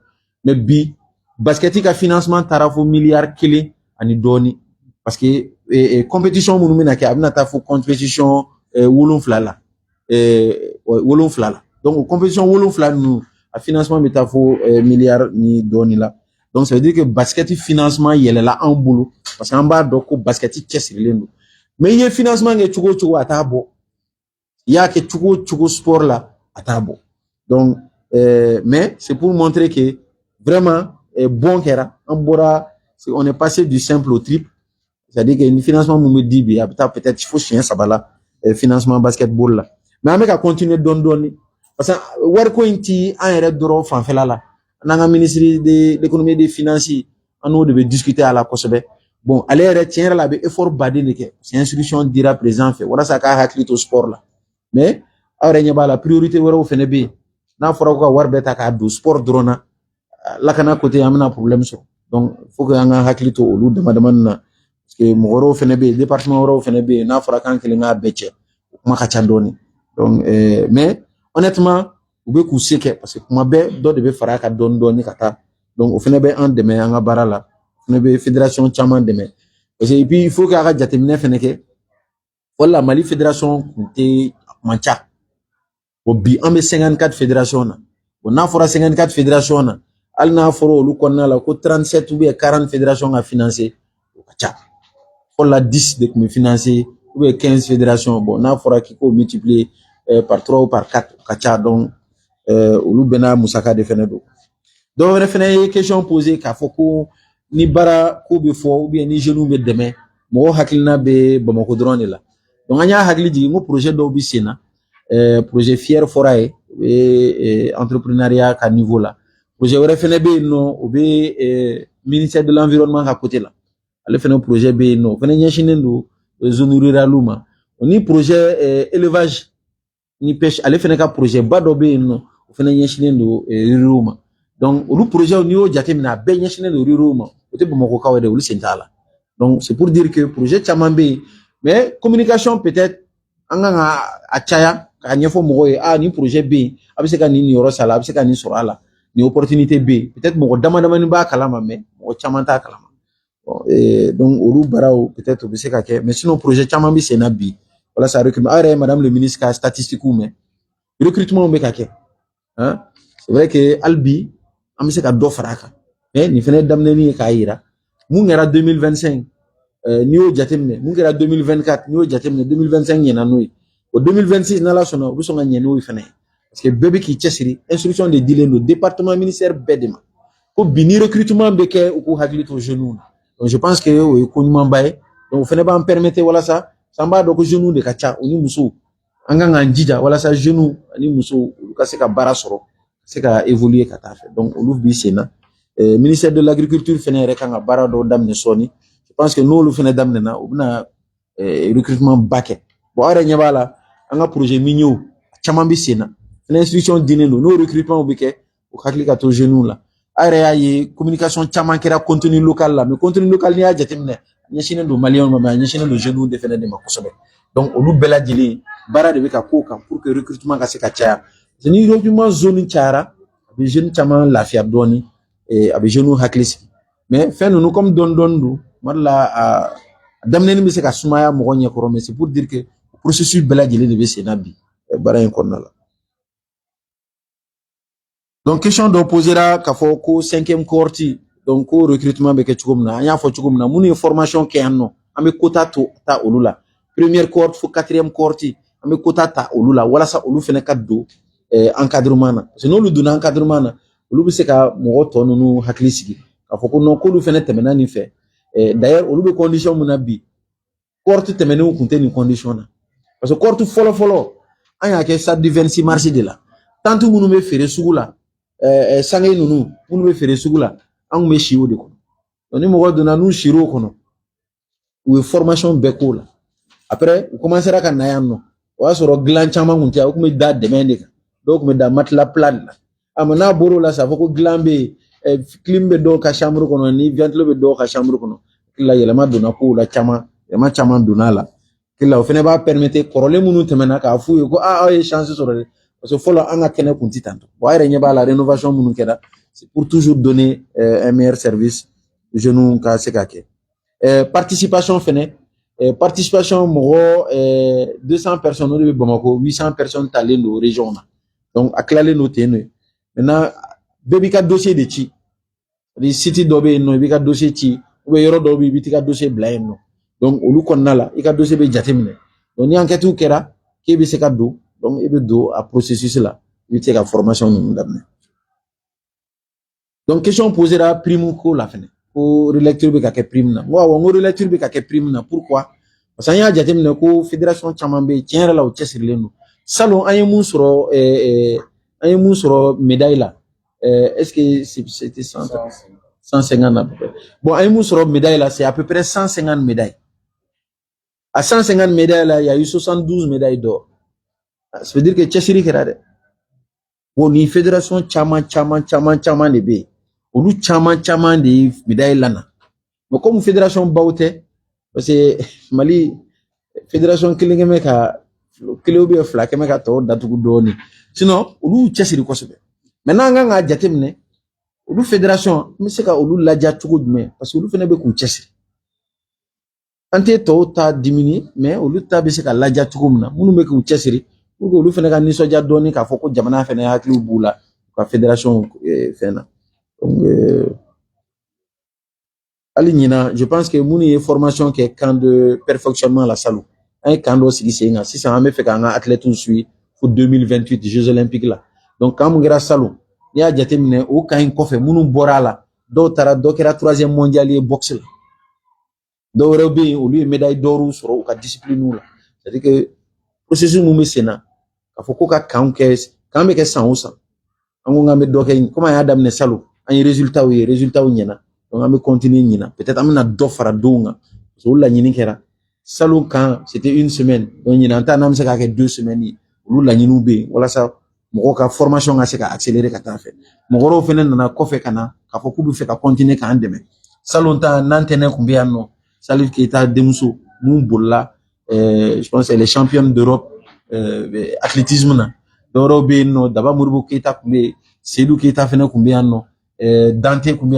mais bi basket ka financement tarafo milliard kili ani doni parce que compétition munu mina ke abina ta fo compétition wolon flala wolon flala donc compétition wolon flala nous a financement meta fo milliard ni doni la donc ça veut dire que basket financement yele la en boulot parce qu'en bas doko basket chesrilendo mais y financement nge chugo atabo ya ke chugo sport la atabo donc mais c'est pour montrer que vraiment bon kera ambora on est passé du simple au triple, c'est-à-dire que le financement me dit peut-être il faut chien ça va là financement basketball là mais avec à continuer donner parce que war ko inti en red doro fan fela là nanga ministre de l'économie et des finances on devait discuter à la kosobe bon aller retirer là be effort badine que c'est institution dira présent fait voilà ça ka hakli to sport là mais awre nyaba la priorité waro fene be na fora ko war beta ka do sport drona la kana côté amna problème so donc faut que anga haklito olu dama na parce que mogoro fene be département woro fene be na fora kan kelinga becce ma ka chandoni donc mais honnêtement ube ku seke parce que kuma be do de be fara ka doni kata donc au fene be en demain anga barala fene be fédération chama demain parce que et puis il faut que aka jatemine fene ke wala Mali fédération te mancha obi ambe 54 fédération na on fora 54 fédération na al na foro lu konna la ko 37 ou bien 40 fédérations à financer kacha pour la 10 de me financer ou bien 15 fédérations bon na fora qui ko multiplier par 3 ou par 4 kacha donc lu bena musaka de fenedo donc refene question posée ka foko ni bara ko be fo ou bien ni genou be demain mo hakilina be bamako drone la donc anya hakili ji mo projet do bi sena projet fier forae et entrepreneuriat à niveau là projet wara fene be no obe ministère de l'environnement à côté là ale fene projet be no fene nyashine ndo zone rurale ma on ni projet élevage ni pêche ale fene ka projet ba do be no o fene nyeshinen do riruma donc le projet ni o jate mina be nyeshinen do riruma o te bomako ka wede o sentala donc c'est pour dire que projet chamambe mais communication peut-être anga a chaya ka nyefo mo ni projet B abise ka ni yoro sala abise ka ni sorala ni opportunité B peut-être mo dama ni ba kalama mais mo chamanta kalama donc olu barao peut-être obise ka ke mais sinon projet chamambe c'est na B voilà ça recrute madame le ministre ka statistique ou mais recrutement be ka ke hein c'est vrai que albi amise ka do faraka mais ni fene damne ni ka ira mu ngara 2025 ni o jatemne mu ngara 2024 ni o jatemne 2025 yena noy au 2026 na la sona bu songa nyeno fene parce que bébé qui tchesiri instruction de dealer no département ministère bedema ko bini recrutement be ke ko haglit au genou donc je pense que ko nyuma bae donc fene ba me permettre voilà ça samba do ko genou de kacha oni muso anga njija wala sa genou ani muso ka se ka bara soro se ka évoluer ka ta fait donc olouf bi sena ministère de l'agriculture fene rek nga bara do damne soni je pense que nous lu fene damne na obna recrutement baquet bo ara nyabala anga projet mignon chama bi sena l'institution dine no recrutement obike o khakli ka to genou la ara yi communication chama kera contenu local la mais contenu local ni a jatimne nyashine do malien ma nyashine do genou de fene de makosobe donc on nous bela djeli bara de ka koka pour que recrutement ka se ka tia c'est ni recrutement zone tiara be jeune chama la fiab doni et avec genou haklis mais fait nous comme don du malla damne ni se ka sumaya mo gonye ko mais c'est pour dire que processus bela djeli de be nabi bara en konnala donc question d'opposera ka fo ko 5e cohorte donc ko recrutement be ke chukumna anya fo chukumna muni formation ke anno ame quota to ta olula première cohorte fo 4e cohorte ame quota ta olula wala sa olu fene kaddo encadrement na sinon lu duna encadrement na olu be se ka mo to no haklisigi ka fo ko no ko lu fene temena ni fe d'ailleurs olu be condition muna bi cohorte temene u kunte ni condition na parce que cohorte folo anya ke sa du 26 mars de la tant munu me fere sugula sangay nunu munu be fere sugula an me shiwo de ko oni mo dona nu shiro ko no ou formation beko la après on commencera ka nayanno wa soro glan chama ngunti ko me da demande ka donc me da matla plan la amana boro la sa foko glambe klimbe do ka chambre ko no ni ventilo be do ka chambre ko no la yela ma dona ko la chama e ma chama dona la kila o fene ba permettre korole munu temena ka fu ko chance soro parce que follow anga kene kunti tanto bo ay reñe ba la rénovation munu keda c'est pour toujours donner un meilleur service genou ka sekake participation fene participation mo 200 personnes au Bamako 800 personnes talé no région na donc aklale no tene maintenant bebi ka dossier de chi di city dobe no bebi ka dossier chi ou yoro dobe bi tika dossier blind no donc olu konnala ika dossier be jatemine donc ni enquête ou kera ke bi se ka do donc il do à processus là il y a la formation d'amener donc question posée là prime ko la fin ko relecture be ka ke prime na wa ngo relecture be ka ke prime na pourquoi parce que y a jatemine ko fédération chamambe tient là au chesirleno salon ayemu soro médaille là est-ce que c'était 150 à peu près bon ayemu soro médaille là c'est à peu près 150 médailles à 150 médailles là il y a eu 72 médailles d'or. Ça veut dire que Tchessiri Kerade. Bon, ni fédération chaman de B. Ou nous chaman de médaille lana. Mais comme fédération Baoute, parce que Mali, fédération Kilingemeka, Kilobi Flakemeka to, Datuku Doni. Sinon, ou nous Tchessiri Kosobe. Maintenant, on a Jatemne, ou nous fédération, mais c'est qu'à ou nous la Jatuku de parce que nous faisons beaucoup Tchessiri. Ante to ta diminué, mais ou nous tabissé qu'à la Jatuku mna, nous me que Tchessiri. Pour que lu fene ka niso ja doni ka foko jamana fene hakli bula ka fédération fena donc alignina je pense que muni formation qui est camp de perfectionnement la salle un camp do sigi senga si ça me fait ka nga athlète suit pour 2028 Jeux olympiques là donc quand ngira salle ni a jatemine o kan ko fe munu borala do tara do kera 3e mondial et boxe là do rebe o lui médaille d'or sur o ka discipline là c'est-à-dire que processus mu mesena ka foko ka kan be ke san osa ango ngame do ke comme ya adam ne salo an résultat wu nyena donc am continuer nyina peut-être amna do fara donga so la nyini kera salon quand c'était une semaine donc il entend nam se ka 2 semaines olu la ñinu be wala sa mo ka formation nga se ka accélérer ka ta fait mo goro fenen na ko fe kana ka fo ku bu fe ka continuer ka andeme salon ta nantene ku be anno Salif Keita Demuso nous bolla je pense elle est championne d'Europe athlétisme na doro be no daba Modibo Keita ku be Seydou Keita fenen ku be anno Dante ku be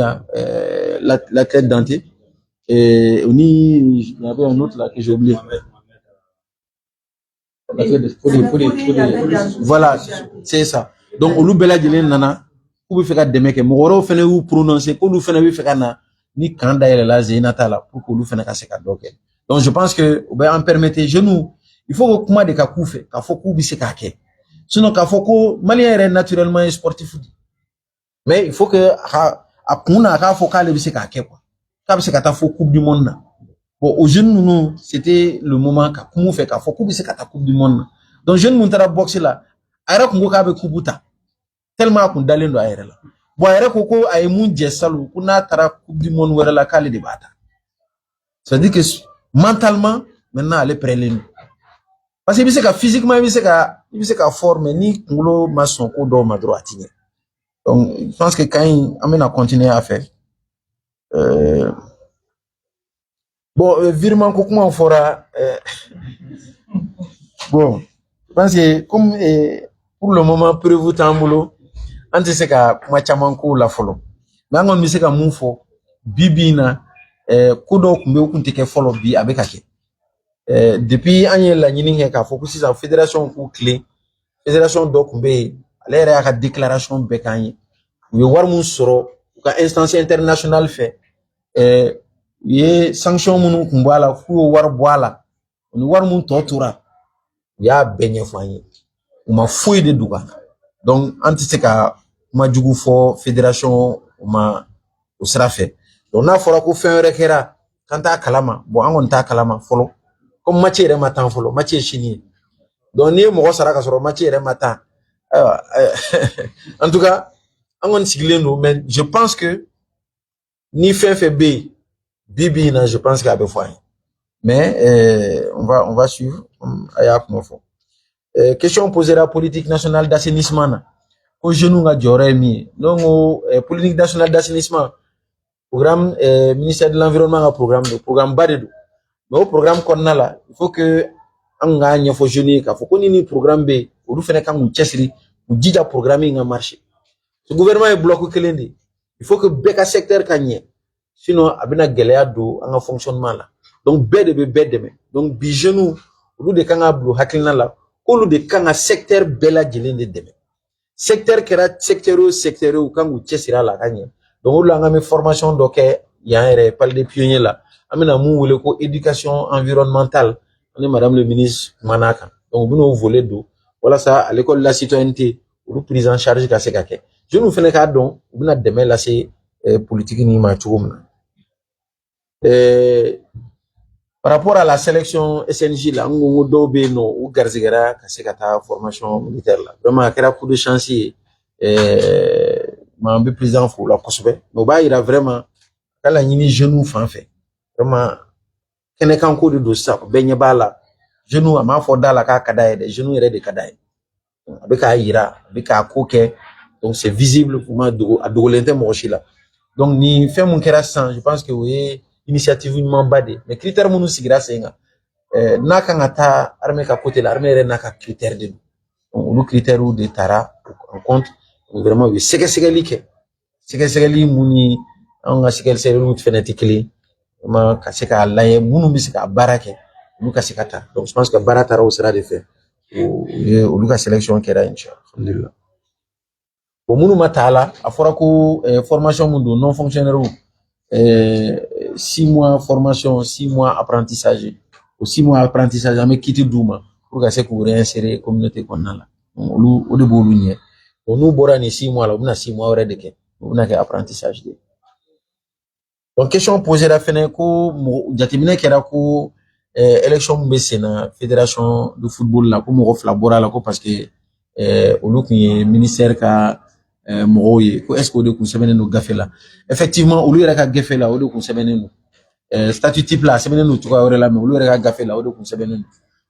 l'athlète Dante. Et il y avait un autre là que j'ai oublié. Voilà, c'est ça. Donc, on bela jelen nana, ou fait des mecs, moro fene ou prononcer, ou fene fait na ni kanda elle la zenata là pour que nous fene kase kadoke. Donc, je pense que on permettait genoux. Il faut que kuma de ka koufe, ka foko bise ka ke. Sinon ka foko malien est naturellement sportif. Mais il faut que a kuna ka foka le bise ka ke quoi. Comme c'est kata fo coupe du monde. Bon, aux jeunes nous c'était le moment ka kumu fait ka fo coupe c'est kata coupe du monde. Donc jeune montara boxe là, ara kungo ka be kubuta. Tellement qu'on dalen do ayre là. Bon ayre koko ay mun jessalu kuna tara coupe du monde wala la kale de bata. Ça veut dire que mentalement maintenant aller prendre nous. Parce que c'est que physiquement c'est ka forme ni ngulo mason ko do ma droite. Donc je pense que quand il amène à continuer à faire bon, virement comment on fera bon, je pense que comme pour le moment prévu tambulo anti se ka machamanko la folo mais on mi se ka mufo bibina kudo kumbe kuntike folo bi avec ake depuis anye la nyini he ka focus sur fédération ku clé fédération do kumbe ale ya ka déclaration be kanye we war mun soro ka instance internationale fait ye sanction munu kumbala fu war boala on war mun totura ya benye fanye uma fouille de duga donc antiseka ma jugu fo fédération uma usra fait donc na fora ko fin rekera kanta kalama bon angon ta kalama folo comme match re matan folo match chini donc ni mo sara ka soro match re matan en tout cas angon sigleno mais je pense que ni fait B Bibi na je pense qu'il y a besoin mais on va suivre aya comme faut question posée à la politique nationale d'assainissement au genou nga joremi donc politique nationale d'assainissement programme ministère de l'environnement un programme badedo mais au programme qu'on a là il faut que anga nya fo jeune ka faut qu'on ni programme B ou fene kan mu chesri ou dija programming en marché ce gouvernement est bloqué kelende il faut que beka secteur kanye sinon abina gelea do anga fonctionnement là donc bede donc bi genou ou de kanga blo hakilna la ko lu de kanga secteur bela jelende deme secteur kera secteur ou kangu chesira la kanye donc lu anga me formation doke ya ere pal de pionnier là amena mu wole ko éducation environnementale on est madame le ministre manaka donc bino voler do voilà ça à l'école de la citoyenneté ou prise en charge ka sekake je nous fene ka don bina deme la c'est politique ni ma chugum. Par rapport à la sélection SNJ là on dobe no ou garzigara kasekata formation militaire là vraiment kera coup de chantier ma président faut la kosobe no ba ira vraiment kala nyini genou fan fait vraiment kene kan ko de dossa benye bala genou ma fo dala ka kadaye de genou ire de kadaye abeka ira abeka koke donc c'est visible pour moi à dogolente mochila donc ni fait mon kera sans je pense que oui initiative mambade mais critère monu sigira senga naka ngata armée ka côté l'armée re naka critère de donc le critère ou de tara en compte vraiment oui segali muni on a segali route fanatically ma ka seka laye munu bisika barake nous ka sekata donc je pense que baratara au sera de fait ou luka sélection kera inshallah alhamdulillah bon munu matala afora ko formation mundu non fonctionnaire 6 mois formation 6 mois apprentissage ou 6 mois apprentissage avec quitter Douma pour que ça qu'on réinsérer communauté qu'on a là au début l'union nous borani 6 mois là on a 6 mois aurait de que on a que apprentissage donc question posée la fin ko jatimine kera ko élection mbesena fédération de football là ko mo flabora là ko parce que au lieu que ministère ka moye ko est-ce que de conseiller no gafela effectivement au lieu ka gafela au lieu conseiller no statut type là semaine nous tu vois là mais le rega gafé là au semaine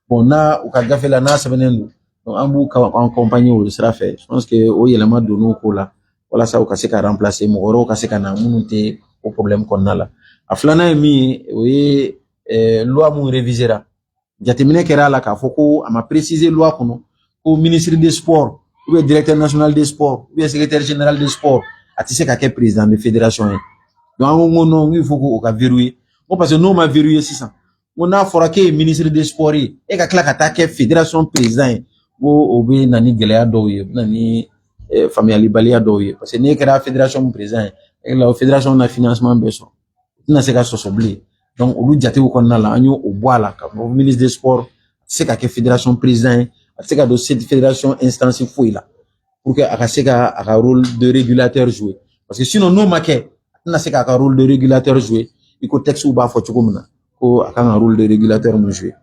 bon na ou ka gafé là na semaine nous donc en bout en compagnie au sera fait je pense que au élément de nous ko là voilà ça au ka se ka remplacer mo oro ka se ka na munute au problème qu'on a là a flana mi oui loi mu révisera jatemine kera la ka foko ama préciser loi kono au ministre des sports ou le directeur national des sports ou le secrétaire général des sports a tissé ka ke président de fédération donc on il faut ko ka verrouiller parce que nous ma verrouillé 600 on a fora que ministre des sports et ka kla ka ta ke fédération président o be nani gelea do ye nani famille balia do ye parce que ne kera fédération président et la fédération na financement besoin na se ka sosobli donc o lu jate ko na la anyo o boala ka ministre des sports c'est ka ke fédération président c'est ka do cette fédération instance fouille là pour que aka se ka aka rôle de régulateur jouer parce que sinon no make na se ka aka rôle de régulateur jouer il ko texte ou ba fo tukumna ko aka un rôle de régulateur mu jouer.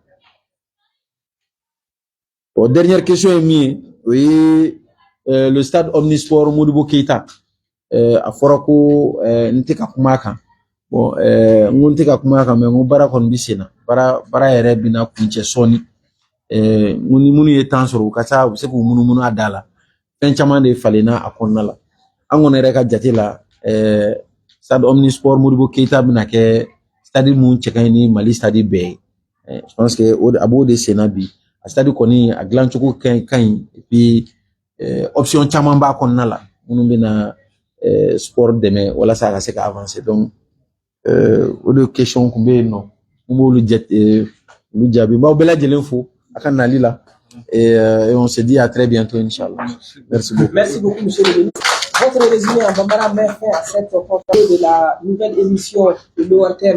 Bon, dernière question est mi oui le stade omnisport Modibo Keita a fora ko nteka kumaka bon nteka kumaka mais on bara kon bisena bara ere bina kunche soni munu ye temps sur ka sa se ko munu adala fen chama de falena akonna la angone reka jati la stade omnisport Modibo Keita bina ke stade mun chekani Mali stade be je pense que abo de senabi stade koni a glanchoko kan et puis option chama ba konna la munu bina sport demain wala ça se ka avancer donc de question kumbe non mo lu jet lu jabi ba bela jelen fo akana lila et on se dit à très bientôt inchallah. Merci beaucoup. Merci beaucoup monsieur le ministre. Votre résumé en Bambara met fin à cette conférence de la nouvelle émission de l'ONTM